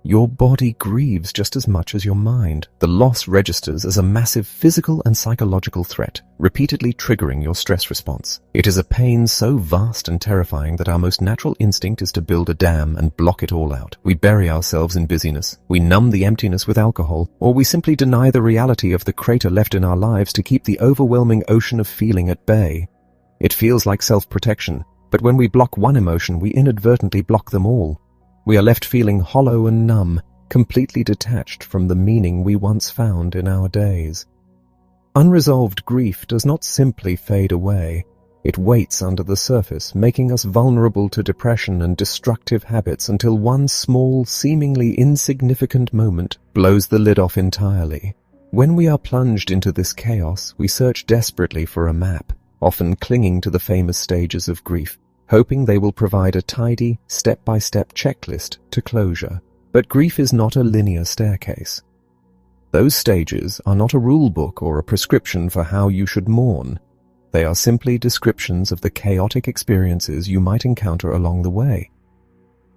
Your body grieves just as much as your mind. The loss registers as a massive physical and psychological threat, repeatedly triggering your stress response. It is a pain so vast and terrifying that our most natural instinct is to build a dam and block it all out. We bury ourselves in busyness, we numb the emptiness with alcohol, or we simply deny the reality of the crater left in our lives to keep the overwhelming ocean of feeling at bay. It feels like self-protection, but when we block one emotion, we inadvertently block them all. We are left feeling hollow and numb, completely detached from the meaning we once found in our days. Unresolved grief does not simply fade away. It waits under the surface, making us vulnerable to depression and destructive habits until one small, seemingly insignificant moment blows the lid off entirely. When we are plunged into this chaos, we search desperately for a map, often clinging to the famous stages of grief, hoping they will provide a tidy, step-by-step checklist to closure. But grief is not a linear staircase. Those stages are not a rule book or a prescription for how you should mourn. They are simply descriptions of the chaotic experiences you might encounter along the way.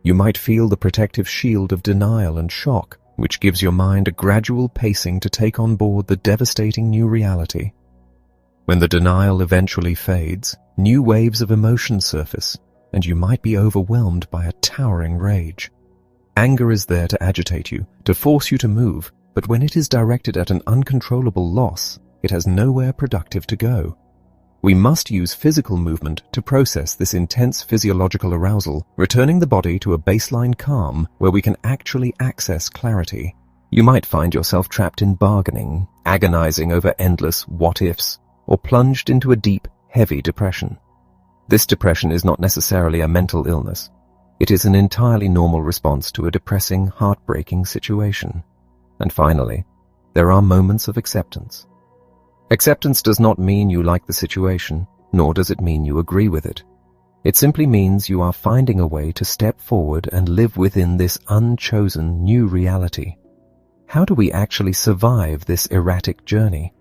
You might feel the protective shield of denial and shock, which gives your mind a gradual pacing to take on board the devastating new reality. When the denial eventually fades, new waves of emotion surface, and you might be overwhelmed by a towering rage. Anger is there to agitate you, to force you to move, but when it is directed at an uncontrollable loss, it has nowhere productive to go. We must use physical movement to process this intense physiological arousal, returning the body to a baseline calm where we can actually access clarity. You might find yourself trapped in bargaining, agonizing over endless what-ifs, or plunged into a deep, heavy depression. This depression is not necessarily a mental illness. It is an entirely normal response to a depressing, heartbreaking situation. And finally, there are moments of acceptance. Acceptance does not mean you like the situation, nor does it mean you agree with it. It simply means you are finding a way to step forward and live within this unchosen new reality. How do we actually survive this erratic journey?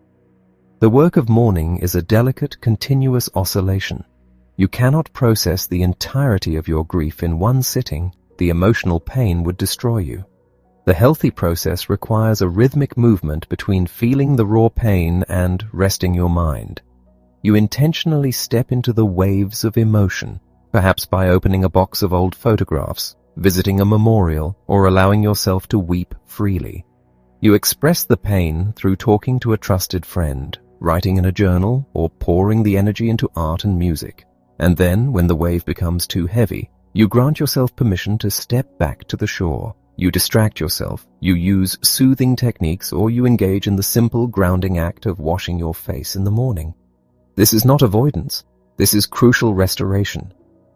The work of mourning is a delicate, continuous oscillation. You cannot process the entirety of your grief in one sitting. The emotional pain would destroy you. The healthy process requires a rhythmic movement between feeling the raw pain and resting your mind. You intentionally step into the waves of emotion, perhaps by opening a box of old photographs, visiting a memorial, or allowing yourself to weep freely. You express the pain through talking to a trusted friend, writing in a journal, or pouring the energy into art and music. And then, when the wave becomes too heavy, you grant yourself permission to step back to the shore. You distract yourself, you use soothing techniques, or you engage in the simple grounding act of washing your face in the morning. This is not avoidance. This is crucial restoration.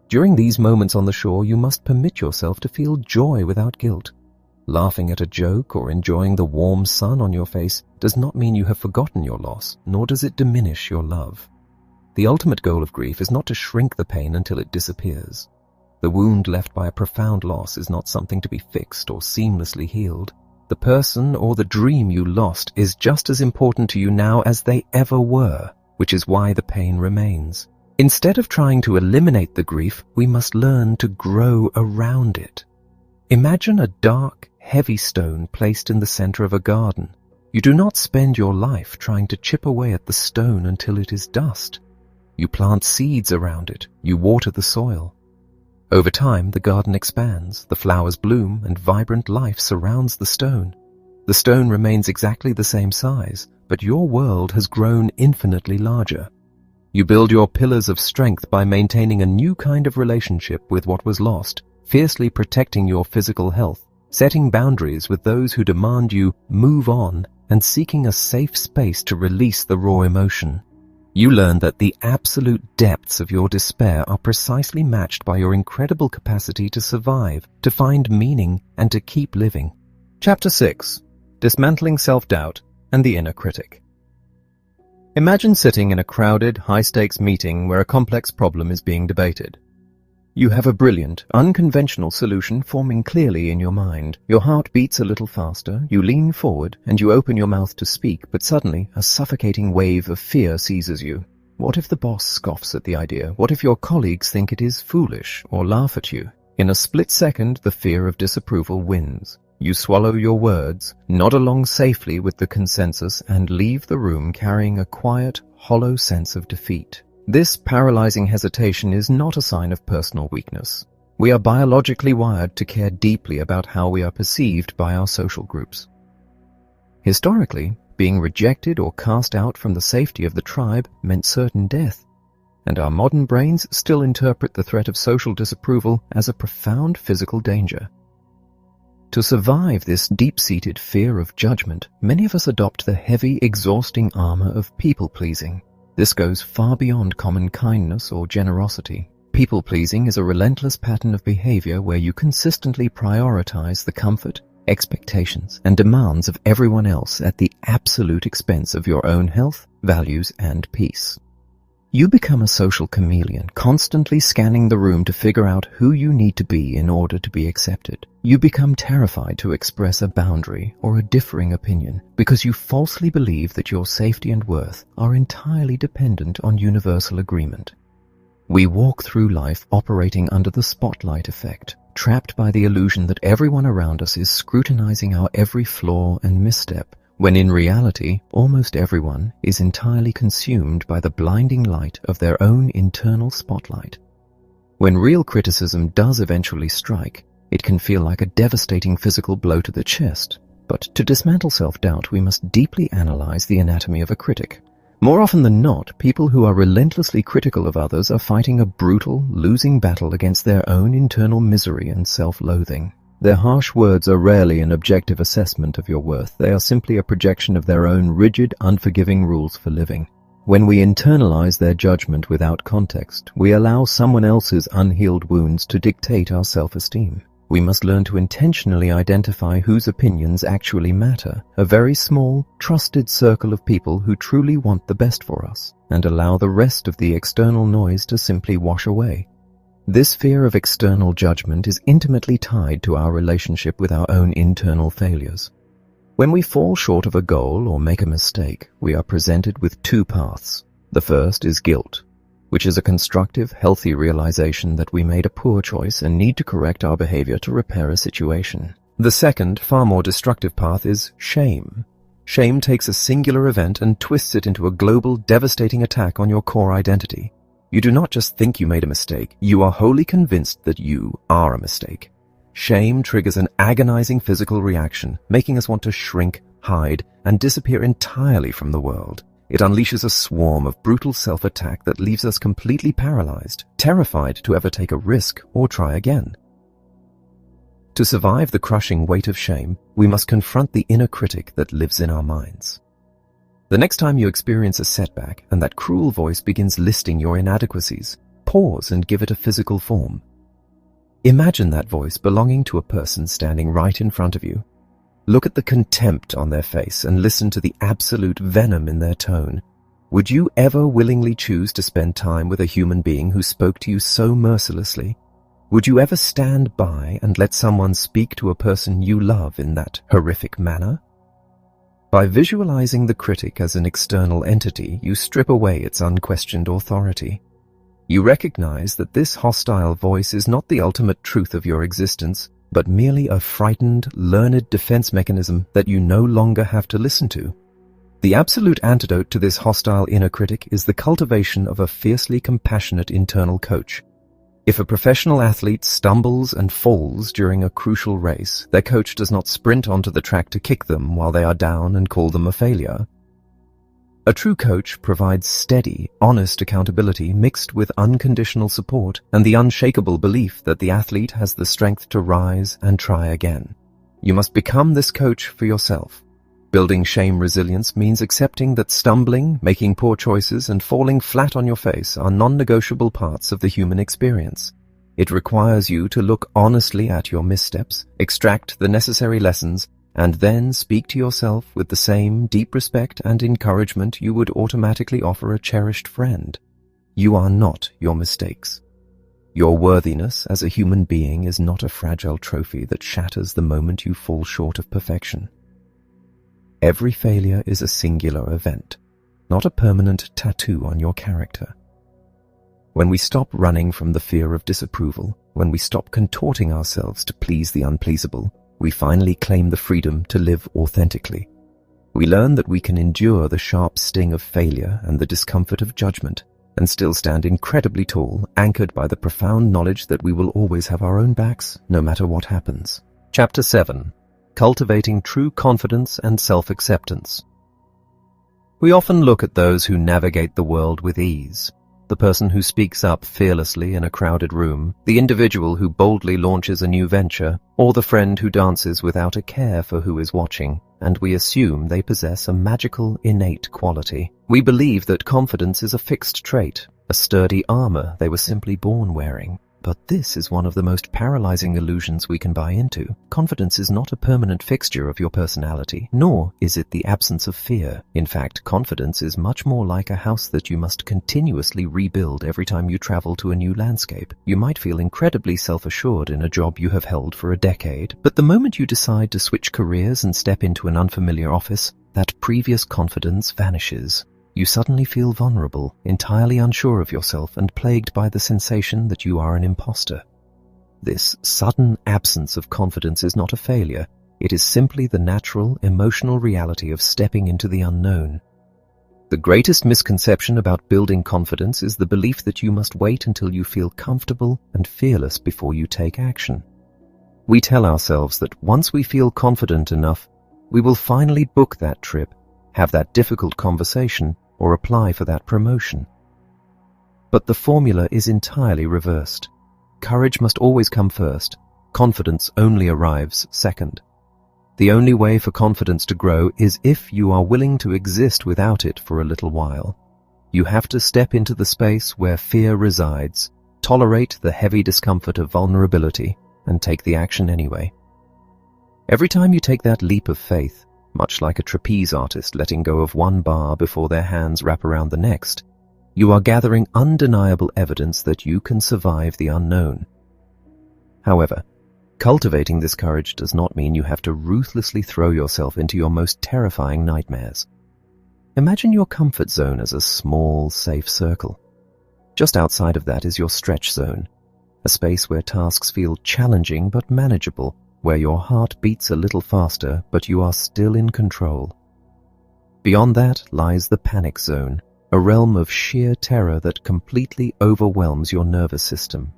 During these moments on the shore, you must permit yourself to feel joy without guilt. Laughing at a joke or enjoying the warm sun on your face does not mean you have forgotten your loss, nor does it diminish your love. The ultimate goal of grief is not to shrink the pain until it disappears. The wound left by a profound loss is not something to be fixed or seamlessly healed. The person or the dream you lost is just as important to you now as they ever were, which is why the pain remains. Instead of trying to eliminate the grief, we must learn to grow around it. Imagine a dark, heavy stone placed in the center of a garden. You do not spend your life trying to chip away at the stone until it is dust. You plant seeds around it, you water the soil. Over time, the garden expands, the flowers bloom, and vibrant life surrounds the stone. The stone remains exactly the same size, but your world has grown infinitely larger. You build your pillars of strength by maintaining a new kind of relationship with what was lost, fiercely protecting your physical health, setting boundaries with those who demand you move on, and seeking a safe space to release the raw emotion. You learn that the absolute depths of your despair are precisely matched by your incredible capacity to survive, to find meaning, and to keep living. Chapter 6. Dismantling Self-Doubt and the Inner Critic. Imagine sitting in a crowded, high-stakes meeting where a complex problem is being debated. You have a brilliant, unconventional solution forming clearly in your mind. Your heart beats a little faster, you lean forward, and you open your mouth to speak, but suddenly a suffocating wave of fear seizes you. What if the boss scoffs at the idea? What if your colleagues think it is foolish or laugh at you? In a split second, the fear of disapproval wins. You swallow your words, nod along safely with the consensus, and leave the room carrying a quiet, hollow sense of defeat. This paralyzing hesitation is not a sign of personal weakness. We are biologically wired to care deeply about how we are perceived by our social groups. Historically, being rejected or cast out from the safety of the tribe meant certain death, and our modern brains still interpret the threat of social disapproval as a profound physical danger. To survive this deep-seated fear of judgment, many of us adopt the heavy, exhausting armor of people-pleasing. This goes far beyond common kindness or generosity. People-pleasing is a relentless pattern of behavior where you consistently prioritize the comfort, expectations, and demands of everyone else at the absolute expense of your own health, values, and peace. You become a social chameleon, constantly scanning the room to figure out who you need to be in order to be accepted. You become terrified to express a boundary or a differing opinion because you falsely believe that your safety and worth are entirely dependent on universal agreement. We walk through life operating under the spotlight effect, trapped by the illusion that everyone around us is scrutinizing our every flaw and misstep, when in reality, almost everyone is entirely consumed by the blinding light of their own internal spotlight. When real criticism does eventually strike, it can feel like a devastating physical blow to the chest. But to dismantle self-doubt, we must deeply analyze the anatomy of a critic. More often than not, people who are relentlessly critical of others are fighting a brutal, losing battle against their own internal misery and self-loathing. Their harsh words are rarely an objective assessment of your worth. They are simply a projection of their own rigid, unforgiving rules for living. When we internalize their judgment without context, we allow someone else's unhealed wounds to dictate our self-esteem. We must learn to intentionally identify whose opinions actually matter, a very small, trusted circle of people who truly want the best for us, and allow the rest of the external noise to simply wash away. This fear of external judgment is intimately tied to our relationship with our own internal failures. When we fall short of a goal or make a mistake, we are presented with two paths. The first is guilt, which is a constructive, healthy realization that we made a poor choice and need to correct our behavior to repair a situation. The second, far more destructive path is shame. Shame takes a singular event and twists it into a global, devastating attack on your core identity. You do not just think you made a mistake, you are wholly convinced that you are a mistake. Shame triggers an agonizing physical reaction, making us want to shrink, hide, and disappear entirely from the world. It unleashes a swarm of brutal self-attack that leaves us completely paralyzed, terrified to ever take a risk or try again. To survive the crushing weight of shame, we must confront the inner critic that lives in our minds. The next time you experience a setback and that cruel voice begins listing your inadequacies, pause and give it a physical form. Imagine that voice belonging to a person standing right in front of you. Look at the contempt on their face and listen to the absolute venom in their tone. Would you ever willingly choose to spend time with a human being who spoke to you so mercilessly? Would you ever stand by and let someone speak to a person you love in that horrific manner? By visualizing the critic as an external entity, you strip away its unquestioned authority. You recognize that this hostile voice is not the ultimate truth of your existence, but merely a frightened, learned defense mechanism that you no longer have to listen to. The absolute antidote to this hostile inner critic is the cultivation of a fiercely compassionate internal coach. If a professional athlete stumbles and falls during a crucial race, their coach does not sprint onto the track to kick them while they are down and call them a failure. A true coach provides steady, honest accountability mixed with unconditional support and the unshakable belief that the athlete has the strength to rise and try again. You must become this coach for yourself. Building shame resilience means accepting that stumbling, making poor choices, and falling flat on your face are non-negotiable parts of the human experience. It requires you to look honestly at your missteps, extract the necessary lessons, and then speak to yourself with the same deep respect and encouragement you would automatically offer a cherished friend. You are not your mistakes. Your worthiness as a human being is not a fragile trophy that shatters the moment you fall short of perfection. Every failure is a singular event, not a permanent tattoo on your character. When we stop running from the fear of disapproval, when we stop contorting ourselves to please the unpleasable, we finally claim the freedom to live authentically. We learn that we can endure the sharp sting of failure and the discomfort of judgment, and still stand incredibly tall, anchored by the profound knowledge that we will always have our own backs, no matter what happens. Chapter 7. Cultivating True Confidence and Self-Acceptance. We often look at those who navigate the world with ease. The person who speaks up fearlessly in a crowded room, the individual who boldly launches a new venture, or the friend who dances without a care for who is watching, and we assume they possess a magical, innate quality. We believe that confidence is a fixed trait, a sturdy armor they were simply born wearing. But this is one of the most paralyzing illusions we can buy into. Confidence is not a permanent fixture of your personality, nor is it the absence of fear. In fact, confidence is much more like a house that you must continuously rebuild every time you travel to a new landscape. You might feel incredibly self-assured in a job you have held for a decade, but the moment you decide to switch careers and step into an unfamiliar office, that previous confidence vanishes. You suddenly feel vulnerable, entirely unsure of yourself, and plagued by the sensation that you are an imposter. This sudden absence of confidence is not a failure. It is simply the natural, emotional reality of stepping into the unknown. The greatest misconception about building confidence is the belief that you must wait until you feel comfortable and fearless before you take action. We tell ourselves that once we feel confident enough, we will finally book that trip, have that difficult conversation, or apply for that promotion. But the formula is entirely reversed. Courage must always come first. Confidence only arrives second. The only way for confidence to grow is if you are willing to exist without it for a little while. You have to step into the space where fear resides, tolerate the heavy discomfort of vulnerability, and take the action anyway. Every time you take that leap of faith, much like a trapeze artist letting go of one bar before their hands wrap around the next, you are gathering undeniable evidence that you can survive the unknown. However, cultivating this courage does not mean you have to ruthlessly throw yourself into your most terrifying nightmares. Imagine your comfort zone as a small, safe circle. Just outside of that is your stretch zone, a space where tasks feel challenging but manageable, where your heart beats a little faster, but you are still in control. Beyond that lies the panic zone, a realm of sheer terror that completely overwhelms your nervous system.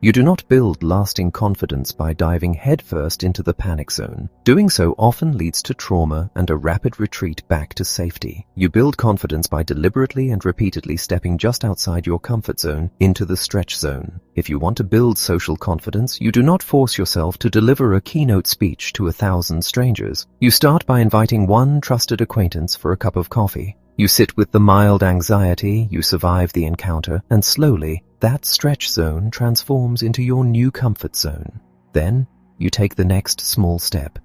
You do not build lasting confidence by diving headfirst into the panic zone. Doing so often leads to trauma and a rapid retreat back to safety. You build confidence by deliberately and repeatedly stepping just outside your comfort zone into the stretch zone. If you want to build social confidence, you do not force yourself to deliver a keynote speech to 1,000 strangers. You start by inviting one trusted acquaintance for a cup of coffee. You sit with the mild anxiety, you survive the encounter, and slowly, that stretch zone transforms into your new comfort zone. Then, you take the next small step.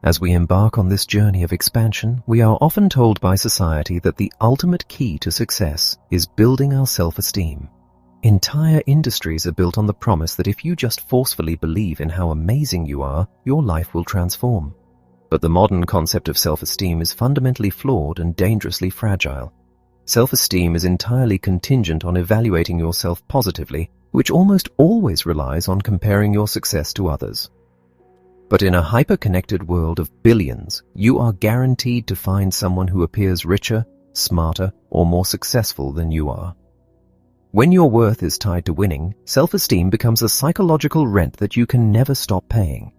As we embark on this journey of expansion, we are often told by society that the ultimate key to success is building our self-esteem. Entire industries are built on the promise that if you just forcefully believe in how amazing you are, your life will transform. But the modern concept of self-esteem is fundamentally flawed and dangerously fragile. Self-esteem is entirely contingent on evaluating yourself positively, which almost always relies on comparing your success to others. But in a hyper-connected world of billions, you are guaranteed to find someone who appears richer, smarter, or more successful than you are. When your worth is tied to winning, self-esteem becomes a psychological rent that you can never stop paying.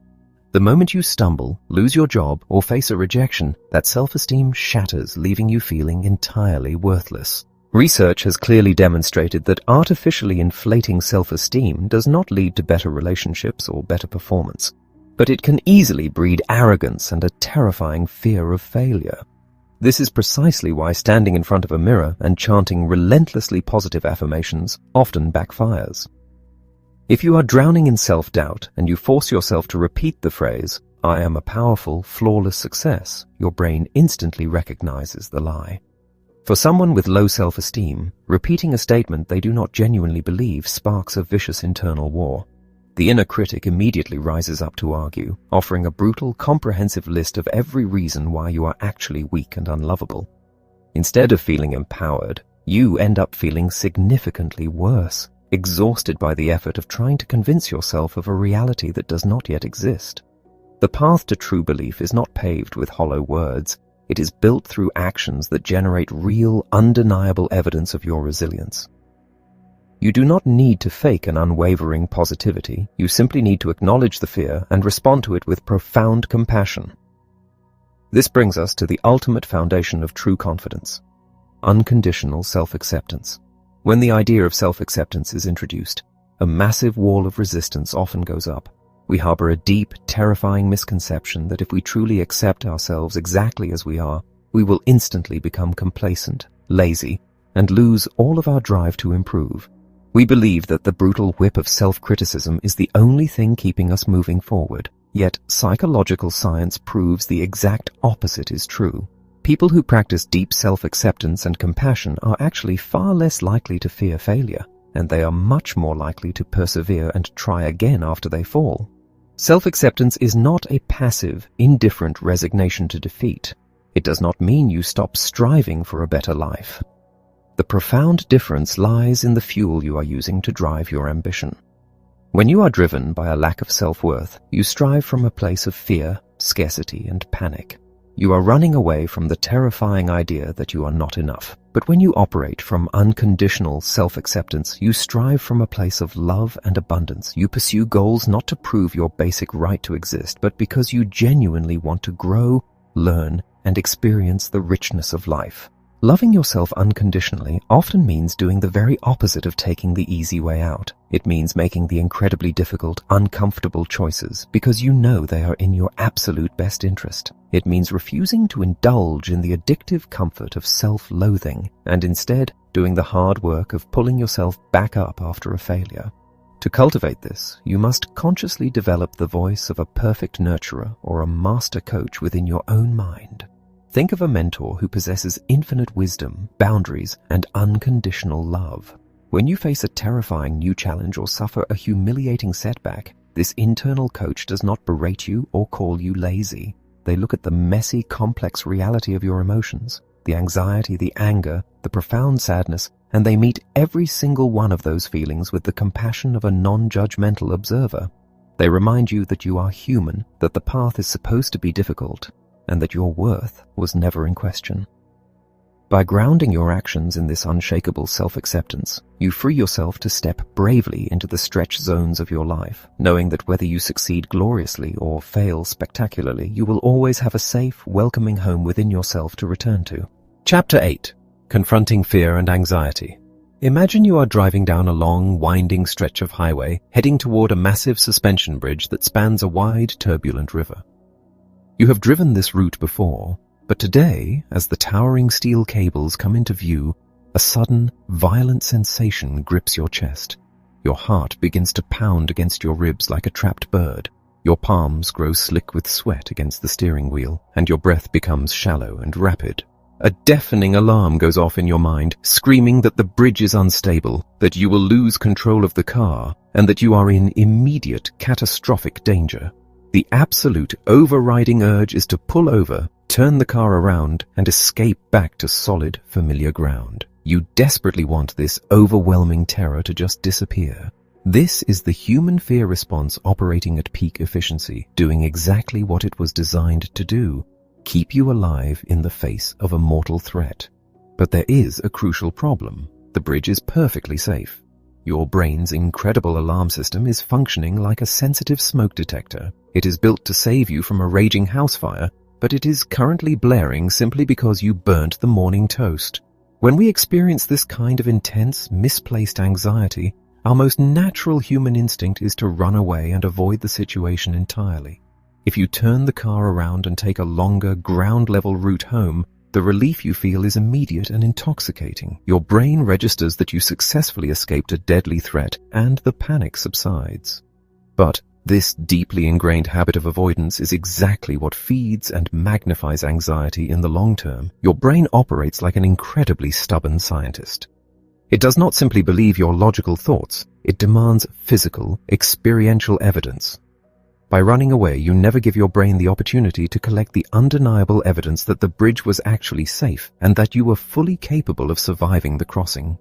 The moment you stumble, lose your job, or face a rejection, that self-esteem shatters, leaving you feeling entirely worthless. Research has clearly demonstrated that artificially inflating self-esteem does not lead to better relationships or better performance, but it can easily breed arrogance and a terrifying fear of failure. This is precisely why standing in front of a mirror and chanting relentlessly positive affirmations often backfires. If you are drowning in self-doubt and you force yourself to repeat the phrase, "I am a powerful, flawless success," your brain instantly recognizes the lie. For someone with low self-esteem, repeating a statement they do not genuinely believe sparks a vicious internal war. The inner critic immediately rises up to argue, offering a brutal, comprehensive list of every reason why you are actually weak and unlovable. Instead of feeling empowered, you end up feeling significantly worse, exhausted by the effort of trying to convince yourself of a reality that does not yet exist. The path to true belief is not paved with hollow words. It is built through actions that generate real, undeniable evidence of your resilience. You do not need to fake an unwavering positivity. You simply need to acknowledge the fear and respond to it with profound compassion. This brings us to the ultimate foundation of true confidence: unconditional self-acceptance. When the idea of self-acceptance is introduced, a massive wall of resistance often goes up. We harbor a deep, terrifying misconception that if we truly accept ourselves exactly as we are, we will instantly become complacent, lazy, and lose all of our drive to improve. We believe that the brutal whip of self-criticism is the only thing keeping us moving forward. Yet, psychological science proves the exact opposite is true. People who practice deep self-acceptance and compassion are actually far less likely to fear failure, and they are much more likely to persevere and try again after they fall. Self-acceptance is not a passive, indifferent resignation to defeat. It does not mean you stop striving for a better life. The profound difference lies in the fuel you are using to drive your ambition. When you are driven by a lack of self-worth, you strive from a place of fear, scarcity, and panic. You are running away from the terrifying idea that you are not enough. But when you operate from unconditional self-acceptance, you strive from a place of love and abundance. You pursue goals not to prove your basic right to exist, but because you genuinely want to grow, learn, and experience the richness of life. Loving yourself unconditionally often means doing the very opposite of taking the easy way out. It means making the incredibly difficult, uncomfortable choices because you know they are in your absolute best interest. It means refusing to indulge in the addictive comfort of self-loathing and instead doing the hard work of pulling yourself back up after a failure. To cultivate this, you must consciously develop the voice of a perfect nurturer or a master coach within your own mind. Think of a mentor who possesses infinite wisdom, boundaries, and unconditional love. When you face a terrifying new challenge or suffer a humiliating setback, this internal coach does not berate you or call you lazy. They look at the messy, complex reality of your emotions, the anxiety, the anger, the profound sadness, and they meet every single one of those feelings with the compassion of a non-judgmental observer. They remind you that you are human, that the path is supposed to be difficult, and that your worth was never in question. By grounding your actions in this unshakable self-acceptance, you free yourself to step bravely into the stretch zones of your life, knowing that whether you succeed gloriously or fail spectacularly, you will always have a safe, welcoming home within yourself to return to. Chapter 8. Confronting Fear and Anxiety. Imagine you are driving down a long, winding stretch of highway, heading toward a massive suspension bridge that spans a wide, turbulent river. You have driven this route before, but today, as the towering steel cables come into view, a sudden, violent sensation grips your chest. Your heart begins to pound against your ribs like a trapped bird. Your palms grow slick with sweat against the steering wheel, and your breath becomes shallow and rapid. A deafening alarm goes off in your mind, screaming that the bridge is unstable, that you will lose control of the car, and that you are in immediate, catastrophic danger. The absolute overriding urge is to pull over, turn the car around, and escape back to solid, familiar ground. You desperately want this overwhelming terror to just disappear. This is the human fear response operating at peak efficiency, doing exactly what it was designed to do: keep you alive in the face of a mortal threat. But there is a crucial problem. The bridge is perfectly safe. Your brain's incredible alarm system is functioning like a sensitive smoke detector. It is built to save you from a raging house fire, but it is currently blaring simply because you burnt the morning toast. When we experience this kind of intense, misplaced anxiety, our most natural human instinct is to run away and avoid the situation entirely. If you turn the car around and take a longer, ground-level route home, the relief you feel is immediate and intoxicating. Your brain registers that you successfully escaped a deadly threat, and the panic subsides. But This deeply ingrained habit of avoidance is exactly what feeds and magnifies anxiety in the long term. Your brain operates like an incredibly stubborn scientist. It does not simply believe your logical thoughts, it demands physical, experiential evidence. By running away, you never give your brain the opportunity to collect the undeniable evidence that the bridge was actually safe and that you were fully capable of surviving the crossing.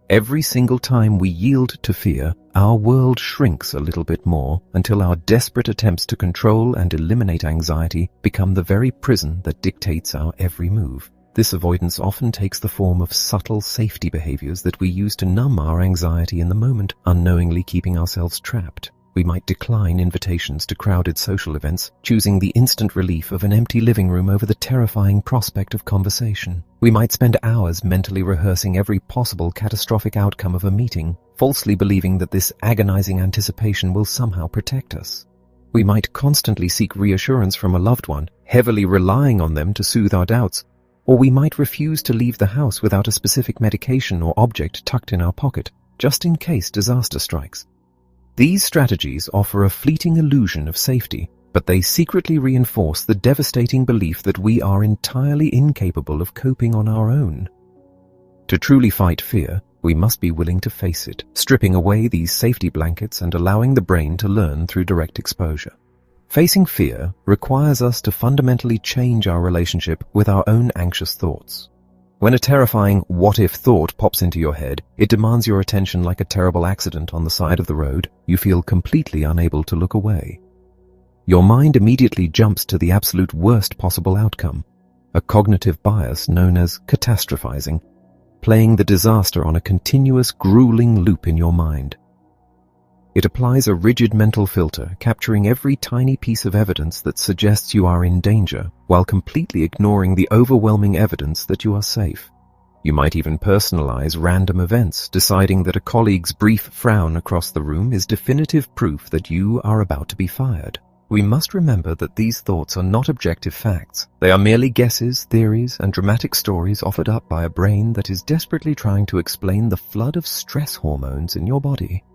Every single time we yield to fear, our world shrinks a little bit more until our desperate attempts to control and eliminate anxiety become the very prison that dictates our every move. This avoidance often takes the form of subtle safety behaviors that we use to numb our anxiety in the moment, unknowingly keeping ourselves trapped. We might decline invitations to crowded social events, choosing the instant relief of an empty living room over the terrifying prospect of conversation. We might spend hours mentally rehearsing every possible catastrophic outcome of a meeting, falsely believing that this agonizing anticipation will somehow protect us. We might constantly seek reassurance from a loved one, heavily relying on them to soothe our doubts, or we might refuse to leave the house without a specific medication or object tucked in our pocket, just in case disaster strikes. These strategies offer a fleeting illusion of safety, but they secretly reinforce the devastating belief that we are entirely incapable of coping on our own. To truly fight fear, we must be willing to face it, stripping away these safety blankets and allowing the brain to learn through direct exposure. Facing fear requires us to fundamentally change our relationship with our own anxious thoughts. When a terrifying what-if thought pops into your head, it demands your attention like a terrible accident on the side of the road. You feel completely unable to look away. Your mind immediately jumps to the absolute worst possible outcome, a cognitive bias known as catastrophizing, playing the disaster on a continuous, grueling loop in your mind. It applies a rigid mental filter, capturing every tiny piece of evidence that suggests you are in danger, while completely ignoring the overwhelming evidence that you are safe. You might even personalize random events, deciding that a colleague's brief frown across the room is definitive proof that you are about to be fired. We must remember that these thoughts are not objective facts. They are merely guesses, theories, and dramatic stories offered up by a brain that is desperately trying to explain the flood of stress hormones in your body.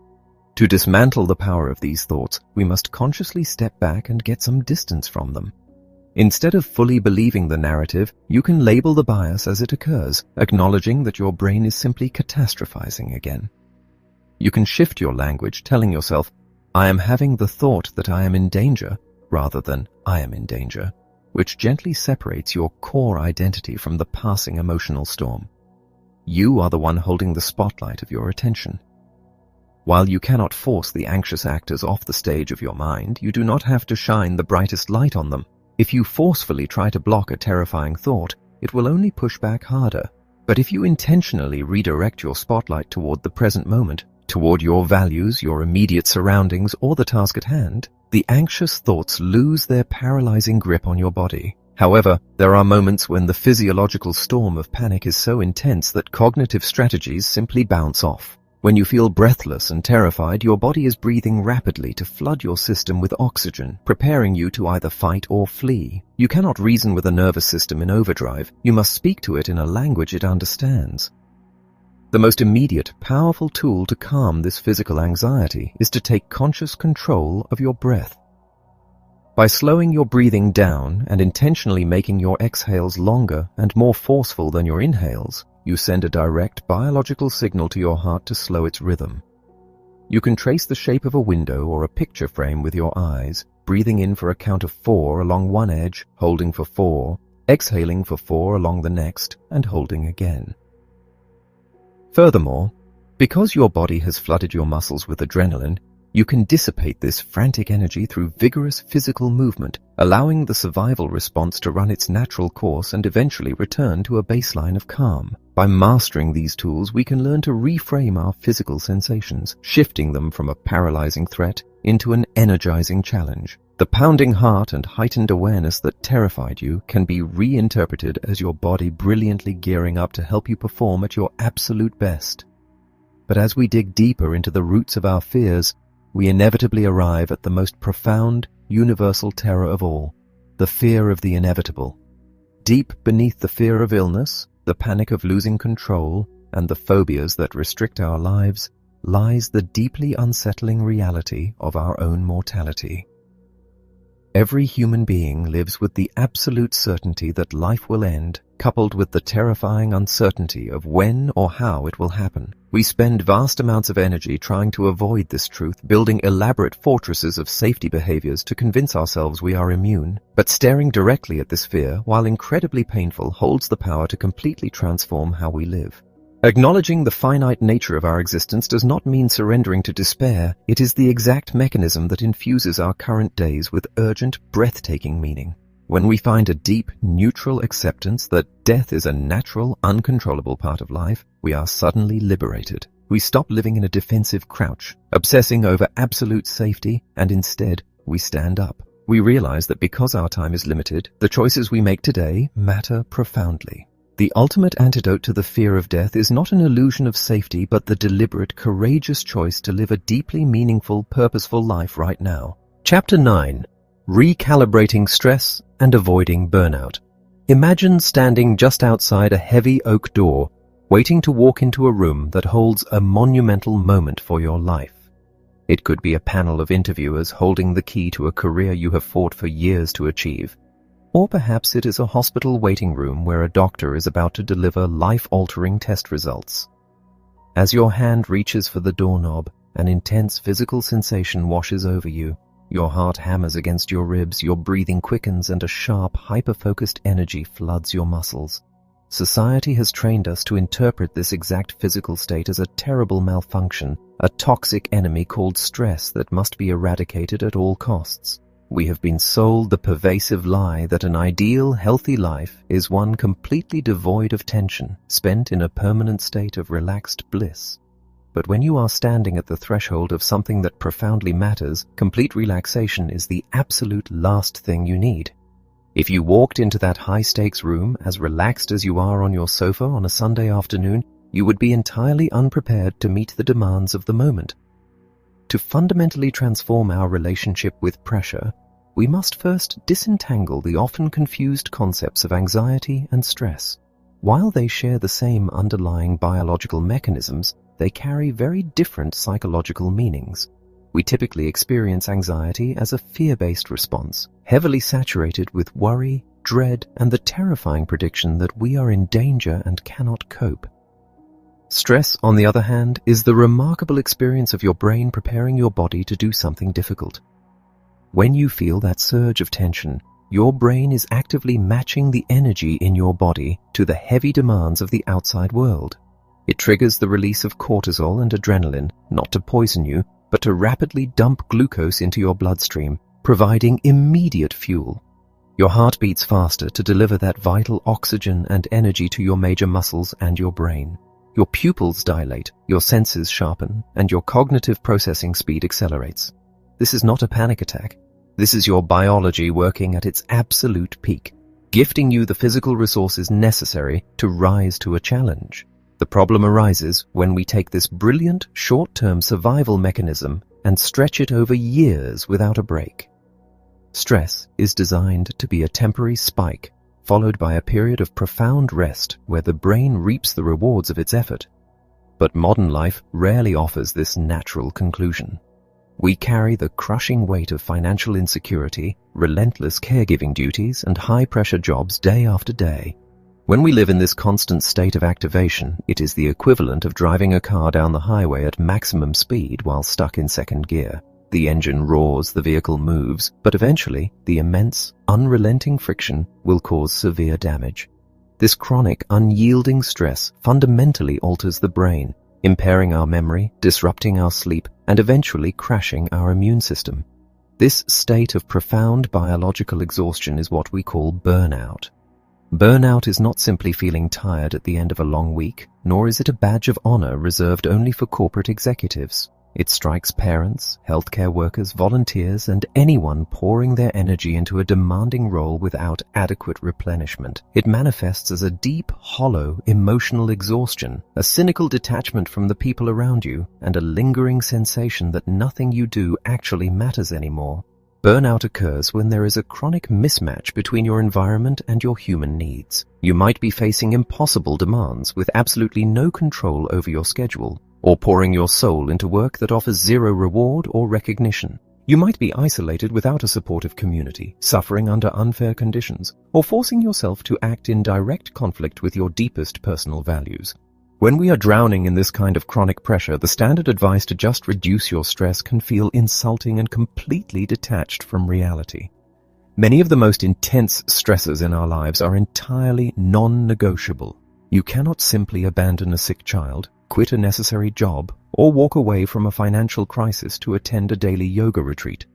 To dismantle the power of these thoughts, we must consciously step back and get some distance from them. Instead of fully believing the narrative, you can label the bias as it occurs, acknowledging that your brain is simply catastrophizing again. You can shift your language, telling yourself, "I am having the thought that I am in danger," rather than "I am in danger," which gently separates your core identity from the passing emotional storm. You are the one holding the spotlight of your attention. While you cannot force the anxious actors off the stage of your mind, you do not have to shine the brightest light on them. If you forcefully try to block a terrifying thought, it will only push back harder. But if you intentionally redirect your spotlight toward the present moment, toward your values, your immediate surroundings, or the task at hand, the anxious thoughts lose their paralyzing grip on your body. However, there are moments when the physiological storm of panic is so intense that cognitive strategies simply bounce off. When you feel breathless and terrified, your body is breathing rapidly to flood your system with oxygen, preparing you to either fight or flee. You cannot reason with a nervous system in overdrive. You must speak to it in a language it understands. The most immediate, powerful tool to calm this physical anxiety is to take conscious control of your breath. By slowing your breathing down and intentionally making your exhales longer and more forceful than your inhales, you send a direct biological signal to your heart to slow its rhythm. You can trace the shape of a window or a picture frame with your eyes, breathing in for a count of 4 along one edge, holding for 4, exhaling for 4 along the next, and holding again. Furthermore, because your body has flooded your muscles with adrenaline, you can dissipate this frantic energy through vigorous physical movement, allowing the survival response to run its natural course and eventually return to a baseline of calm. By mastering these tools, we can learn to reframe our physical sensations, shifting them from a paralyzing threat into an energizing challenge. The pounding heart and heightened awareness that terrified you can be reinterpreted as your body brilliantly gearing up to help you perform at your absolute best. But as we dig deeper into the roots of our fears, we inevitably arrive at the most profound, universal terror of all, the fear of the inevitable. Deep beneath the fear of illness, the panic of losing control, and the phobias that restrict our lives, lies the deeply unsettling reality of our own mortality. Every human being lives with the absolute certainty that life will end, coupled with the terrifying uncertainty of when or how it will happen. We spend vast amounts of energy trying to avoid this truth, building elaborate fortresses of safety behaviors to convince ourselves we are immune. But staring directly at this fear, while incredibly painful, holds the power to completely transform how we live. Acknowledging the finite nature of our existence does not mean surrendering to despair. It is the exact mechanism that infuses our current days with urgent, breathtaking meaning. When we find a deep, neutral acceptance that death is a natural, uncontrollable part of life, we are suddenly liberated. We stop living in a defensive crouch, obsessing over absolute safety, and instead, we stand up. We realize that because our time is limited, the choices we make today matter profoundly. The ultimate antidote to the fear of death is not an illusion of safety, but the deliberate, courageous choice to live a deeply meaningful, purposeful life right now. Chapter 9. Recalibrating Stress and Avoiding Burnout. Imagine standing just outside a heavy oak door, waiting to walk into a room that holds a monumental moment for your life. It could be a panel of interviewers holding the key to a career you have fought for years to achieve. Or perhaps it is a hospital waiting room where a doctor is about to deliver life-altering test results. As your hand reaches for the doorknob, an intense physical sensation washes over you. Your heart hammers against your ribs, your breathing quickens, and a sharp, hyper-focused energy floods your muscles. Society has trained us to interpret this exact physical state as a terrible malfunction, a toxic enemy called stress that must be eradicated at all costs. We have been sold the pervasive lie that an ideal, healthy life is one completely devoid of tension, spent in a permanent state of relaxed bliss. But when you are standing at the threshold of something that profoundly matters, complete relaxation is the absolute last thing you need. If you walked into that high-stakes room as relaxed as you are on your sofa on a Sunday afternoon, you would be entirely unprepared to meet the demands of the moment. To fundamentally transform our relationship with pressure, we must first disentangle the often confused concepts of anxiety and stress. While they share the same underlying biological mechanisms, they carry very different psychological meanings. We typically experience anxiety as a fear-based response, heavily saturated with worry, dread, and the terrifying prediction that we are in danger and cannot cope. Stress, on the other hand, is the remarkable experience of your brain preparing your body to do something difficult. When you feel that surge of tension, your brain is actively matching the energy in your body to the heavy demands of the outside world. It triggers the release of cortisol and adrenaline, not to poison you, but to rapidly dump glucose into your bloodstream, providing immediate fuel. Your heart beats faster to deliver that vital oxygen and energy to your major muscles and your brain. Your pupils dilate, your senses sharpen, and your cognitive processing speed accelerates. This is not a panic attack. This is your biology working at its absolute peak, gifting you the physical resources necessary to rise to a challenge. The problem arises when we take this brilliant, short-term survival mechanism and stretch it over years without a break. Stress is designed to be a temporary spike, followed by a period of profound rest where the brain reaps the rewards of its effort. But modern life rarely offers this natural conclusion. We carry the crushing weight of financial insecurity, relentless caregiving duties, and high-pressure jobs day after day. When we live in this constant state of activation, it is the equivalent of driving a car down the highway at maximum speed while stuck in second gear. The engine roars, the vehicle moves, but eventually the immense, unrelenting friction will cause severe damage. This chronic, unyielding stress fundamentally alters the brain, impairing our memory, disrupting our sleep, and eventually crashing our immune system. This state of profound biological exhaustion is what we call burnout. Burnout is not simply feeling tired at the end of a long week, nor is it a badge of honor reserved only for corporate executives. It strikes parents, healthcare workers, volunteers, and anyone pouring their energy into a demanding role without adequate replenishment. It manifests as a deep, hollow, emotional exhaustion, a cynical detachment from the people around you, and a lingering sensation that nothing you do actually matters anymore. Burnout occurs when there is a chronic mismatch between your environment and your human needs. You might be facing impossible demands with absolutely no control over your schedule, or pouring your soul into work that offers zero reward or recognition. You might be isolated without a supportive community, suffering under unfair conditions, or forcing yourself to act in direct conflict with your deepest personal values. When we are drowning in this kind of chronic pressure, the standard advice to just reduce your stress can feel insulting and completely detached from reality. Many of the most intense stresses in our lives are entirely non-negotiable. You cannot simply abandon a sick child, quit a necessary job, or walk away from a financial crisis to attend a daily yoga retreat.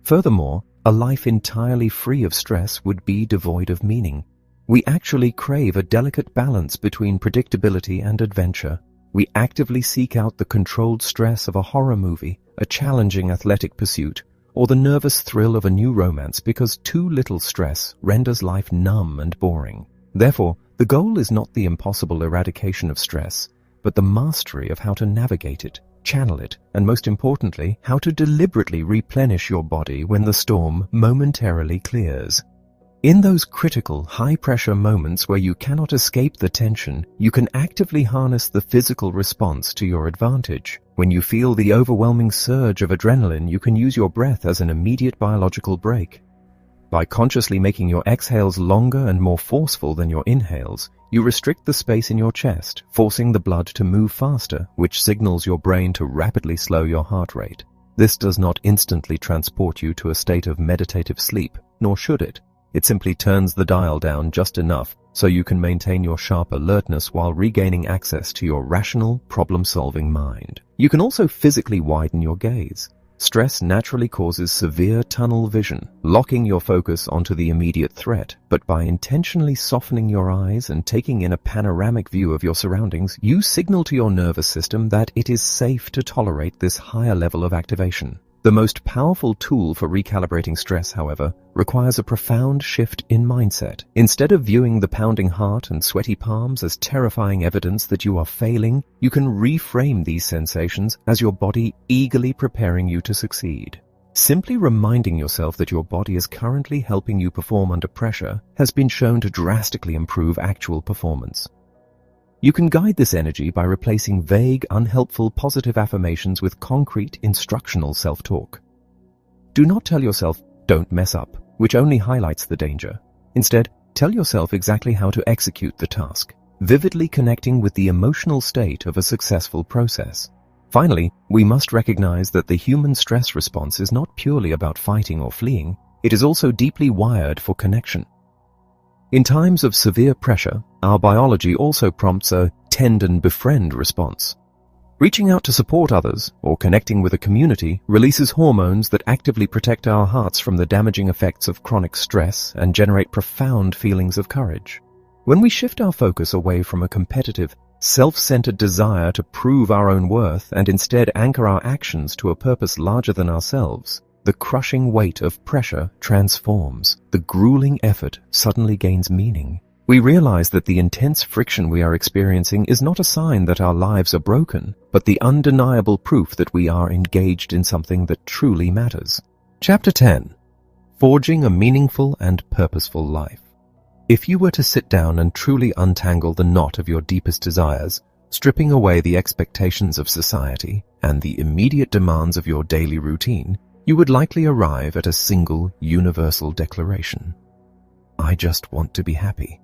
Furthermore, a life entirely free of stress would be devoid of meaning. We actually crave a delicate balance between predictability and adventure. We actively seek out the controlled stress of a horror movie, a challenging athletic pursuit, or the nervous thrill of a new romance because too little stress renders life numb and boring. Therefore, the goal is not the impossible eradication of stress, but the mastery of how to navigate it, channel it, and most importantly, how to deliberately replenish your body when the storm momentarily clears. In those critical, high-pressure moments where you cannot escape the tension, you can actively harness the physical response to your advantage. When you feel the overwhelming surge of adrenaline, you can use your breath as an immediate biological break. By consciously making your exhales longer and more forceful than your inhales, you restrict the space in your chest, forcing the blood to move faster, which signals your brain to rapidly slow your heart rate. This does not instantly transport you to a state of meditative sleep, nor should it. It simply turns the dial down just enough so you can maintain your sharp alertness while regaining access to your rational, problem-solving mind. You can also physically widen your gaze. Stress naturally causes severe tunnel vision, locking your focus onto the immediate threat, but by intentionally softening your eyes and taking in a panoramic view of your surroundings, you signal to your nervous system that it is safe to tolerate this higher level of activation. The most powerful tool for recalibrating stress, however, requires a profound shift in mindset. Instead of viewing the pounding heart and sweaty palms as terrifying evidence that you are failing, you can reframe these sensations as your body eagerly preparing you to succeed. Simply reminding yourself that your body is currently helping you perform under pressure has been shown to drastically improve actual performance. You can guide this energy by replacing vague, unhelpful positive affirmations with concrete, instructional self-talk. Do not tell yourself, "Don't mess up," which only highlights the danger. Instead, tell yourself exactly how to execute the task, vividly connecting with the emotional state of a successful process. Finally, we must recognize that the human stress response is not purely about fighting or fleeing, it is also deeply wired for connection. In times of severe pressure, our biology also prompts a tend and befriend response. Reaching out to support others or connecting with a community releases hormones that actively protect our hearts from the damaging effects of chronic stress and generate profound feelings of courage. When we shift our focus away from a competitive, self-centered desire to prove our own worth and instead anchor our actions to a purpose larger than ourselves, the crushing weight of pressure transforms. The grueling effort suddenly gains meaning. We realize that the intense friction we are experiencing is not a sign that our lives are broken, but the undeniable proof that we are engaged in something that truly matters. Chapter 10. Forging a Meaningful and Purposeful Life. If you were to sit down and truly untangle the knot of your deepest desires, stripping away the expectations of society and the immediate demands of your daily routine, you would likely arrive at a single, universal declaration. I just want to be happy.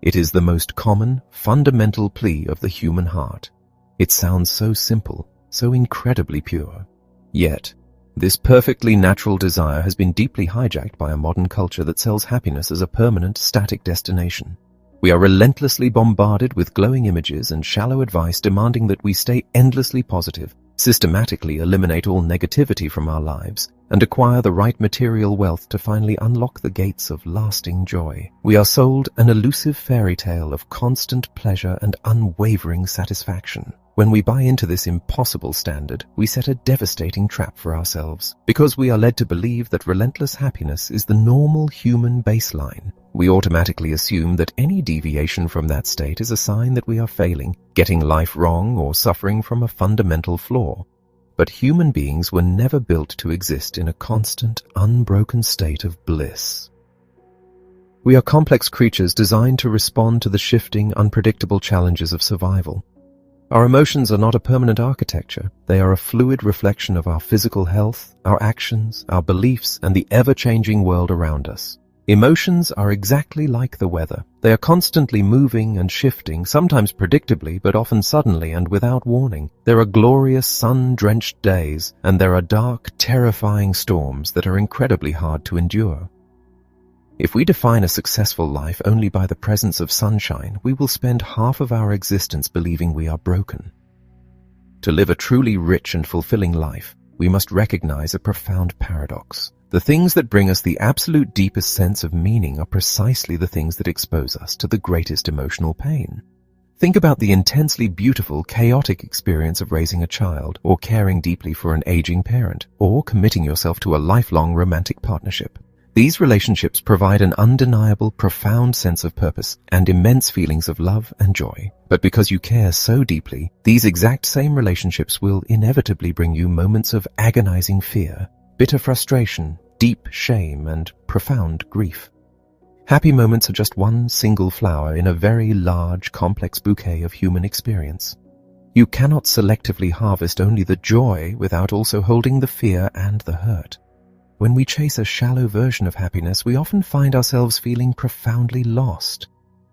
It is the most common, fundamental plea of the human heart. It sounds so simple, so incredibly pure. Yet, this perfectly natural desire has been deeply hijacked by a modern culture that sells happiness as a permanent, static destination. We are relentlessly bombarded with glowing images and shallow advice demanding that we stay endlessly positive, systematically eliminate all negativity from our lives, and acquire the right material wealth to finally unlock the gates of lasting joy. We are sold an elusive fairy tale of constant pleasure and unwavering satisfaction. When we buy into this impossible standard, we set a devastating trap for ourselves. Because we are led to believe that relentless happiness is the normal human baseline, we automatically assume that any deviation from that state is a sign that we are failing, getting life wrong, or suffering from a fundamental flaw. But human beings were never built to exist in a constant, unbroken state of bliss. We are complex creatures designed to respond to the shifting, unpredictable challenges of survival. Our emotions are not a permanent architecture. They are a fluid reflection of our physical health, our actions, our beliefs, and the ever-changing world around us. Emotions are exactly like the weather. They are constantly moving and shifting, sometimes predictably, but often suddenly and without warning. There are glorious sun-drenched days, and there are dark, terrifying storms that are incredibly hard to endure. If we define a successful life only by the presence of sunshine, we will spend half of our existence believing we are broken. To live a truly rich and fulfilling life, we must recognize a profound paradox. The things that bring us the absolute deepest sense of meaning are precisely the things that expose us to the greatest emotional pain. Think about the intensely beautiful, chaotic experience of raising a child, or caring deeply for an aging parent, or committing yourself to a lifelong romantic partnership. These relationships provide an undeniable, profound sense of purpose and immense feelings of love and joy. But because you care so deeply, these exact same relationships will inevitably bring you moments of agonizing fear, bitter frustration, deep shame, and profound grief. Happy moments are just one single flower in a very large, complex bouquet of human experience. You cannot selectively harvest only the joy without also holding the fear and the hurt. When we chase a shallow version of happiness, we often find ourselves feeling profoundly lost.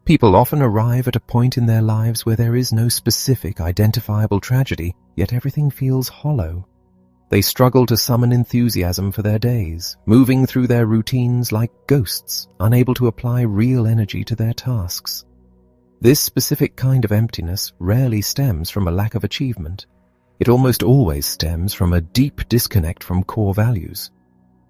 People often arrive at a point in their lives where there is no specific, identifiable tragedy, yet everything feels hollow. They struggle to summon enthusiasm for their days, moving through their routines like ghosts, unable to apply real energy to their tasks. This specific kind of emptiness rarely stems from a lack of achievement. It almost always stems from a deep disconnect from core values.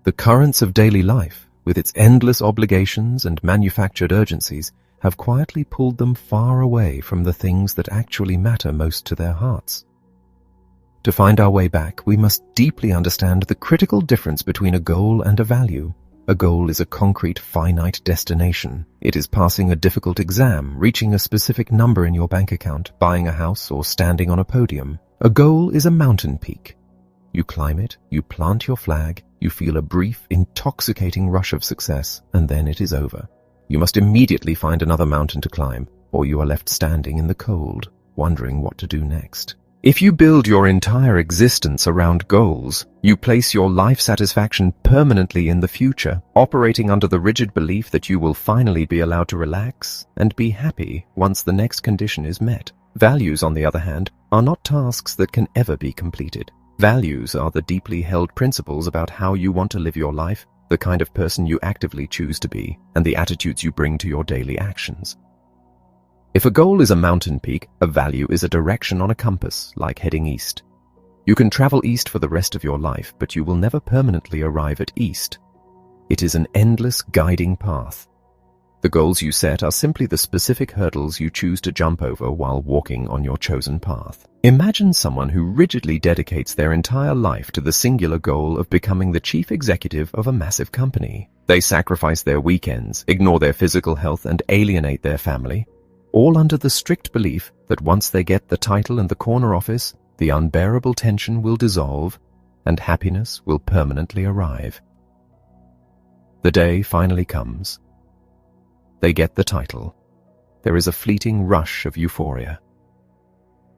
The currents of daily life, with its endless obligations and manufactured urgencies, have quietly pulled them far away from the things that actually matter most to their hearts. To find our way back, we must deeply understand the critical difference between a goal and a value. A goal is a concrete, finite destination. It is passing a difficult exam, reaching a specific number in your bank account, buying a house, or standing on a podium. A goal is a mountain peak. You climb it, you plant your flag, you feel a brief, intoxicating rush of success, and then it is over. You must immediately find another mountain to climb, or you are left standing in the cold, wondering what to do next. If you build your entire existence around goals, you place your life satisfaction permanently in the future, operating under the rigid belief that you will finally be allowed to relax and be happy once the next condition is met. Values, on the other hand, are not tasks that can ever be completed. Values are the deeply held principles about how you want to live your life, the kind of person you actively choose to be, and the attitudes you bring to your daily actions. If a goal is a mountain peak, a value is a direction on a compass, like heading east. You can travel east for the rest of your life, but you will never permanently arrive at east. It is an endless guiding path. The goals you set are simply the specific hurdles you choose to jump over while walking on your chosen path. Imagine someone who rigidly dedicates their entire life to the singular goal of becoming the chief executive of a massive company. They sacrifice their weekends, ignore their physical health, and alienate their family, all under the strict belief that once they get the title and the corner office, the unbearable tension will dissolve and happiness will permanently arrive. The day finally comes. They get the title. There is a fleeting rush of euphoria.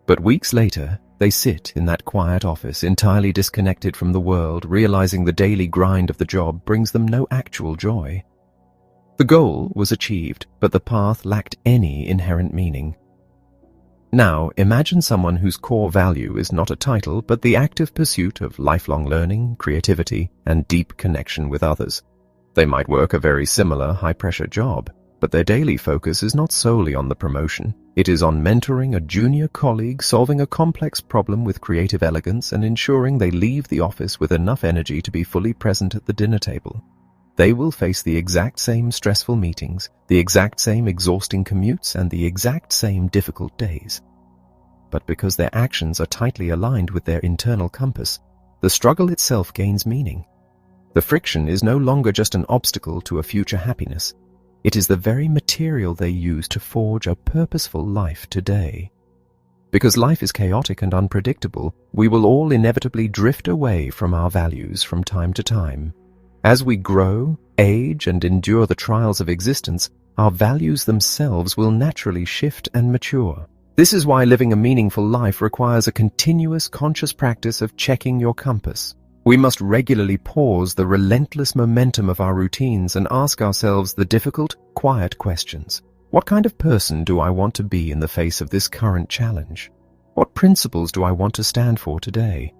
But weeks later, they sit in that quiet office, entirely disconnected from the world, realizing the daily grind of the job brings them no actual joy. The goal was achieved, but the path lacked any inherent meaning. Now, imagine someone whose core value is not a title, but the active pursuit of lifelong learning, creativity, and deep connection with others. They might work a very similar, high-pressure job, but their daily focus is not solely on the promotion. It is on mentoring a junior colleague, solving a complex problem with creative elegance, and ensuring they leave the office with enough energy to be fully present at the dinner table. They will face the exact same stressful meetings, the exact same exhausting commutes, and the exact same difficult days. But because their actions are tightly aligned with their internal compass, the struggle itself gains meaning. The friction is no longer just an obstacle to a future happiness. It is the very material they use to forge a purposeful life today. Because life is chaotic and unpredictable, we will all inevitably drift away from our values from time to time. As we grow, age, and endure the trials of existence, our values themselves will naturally shift and mature. This is why living a meaningful life requires a continuous conscious practice of checking your compass. We must regularly pause the relentless momentum of our routines and ask ourselves the difficult, quiet questions. What kind of person do I want to be in the face of this current challenge? What principles do I want to stand for today?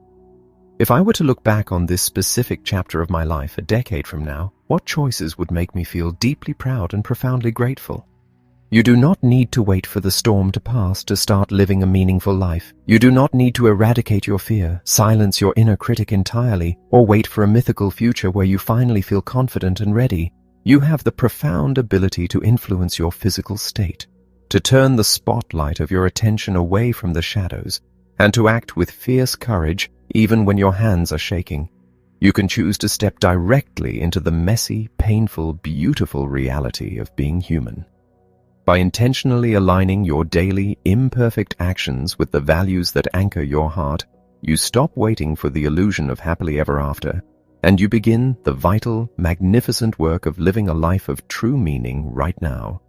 If I were to look back on this specific chapter of my life a decade from now, what choices would make me feel deeply proud and profoundly grateful? You do not need to wait for the storm to pass to start living a meaningful life. You do not need to eradicate your fear, silence your inner critic entirely, or wait for a mythical future where you finally feel confident and ready. You have the profound ability to influence your physical state, to turn the spotlight of your attention away from the shadows, and to act with fierce courage even when your hands are shaking. You can choose to step directly into the messy, painful, beautiful reality of being human. By intentionally aligning your daily, imperfect actions with the values that anchor your heart, you stop waiting for the illusion of happily ever after, and you begin the vital, magnificent work of living a life of true meaning right now.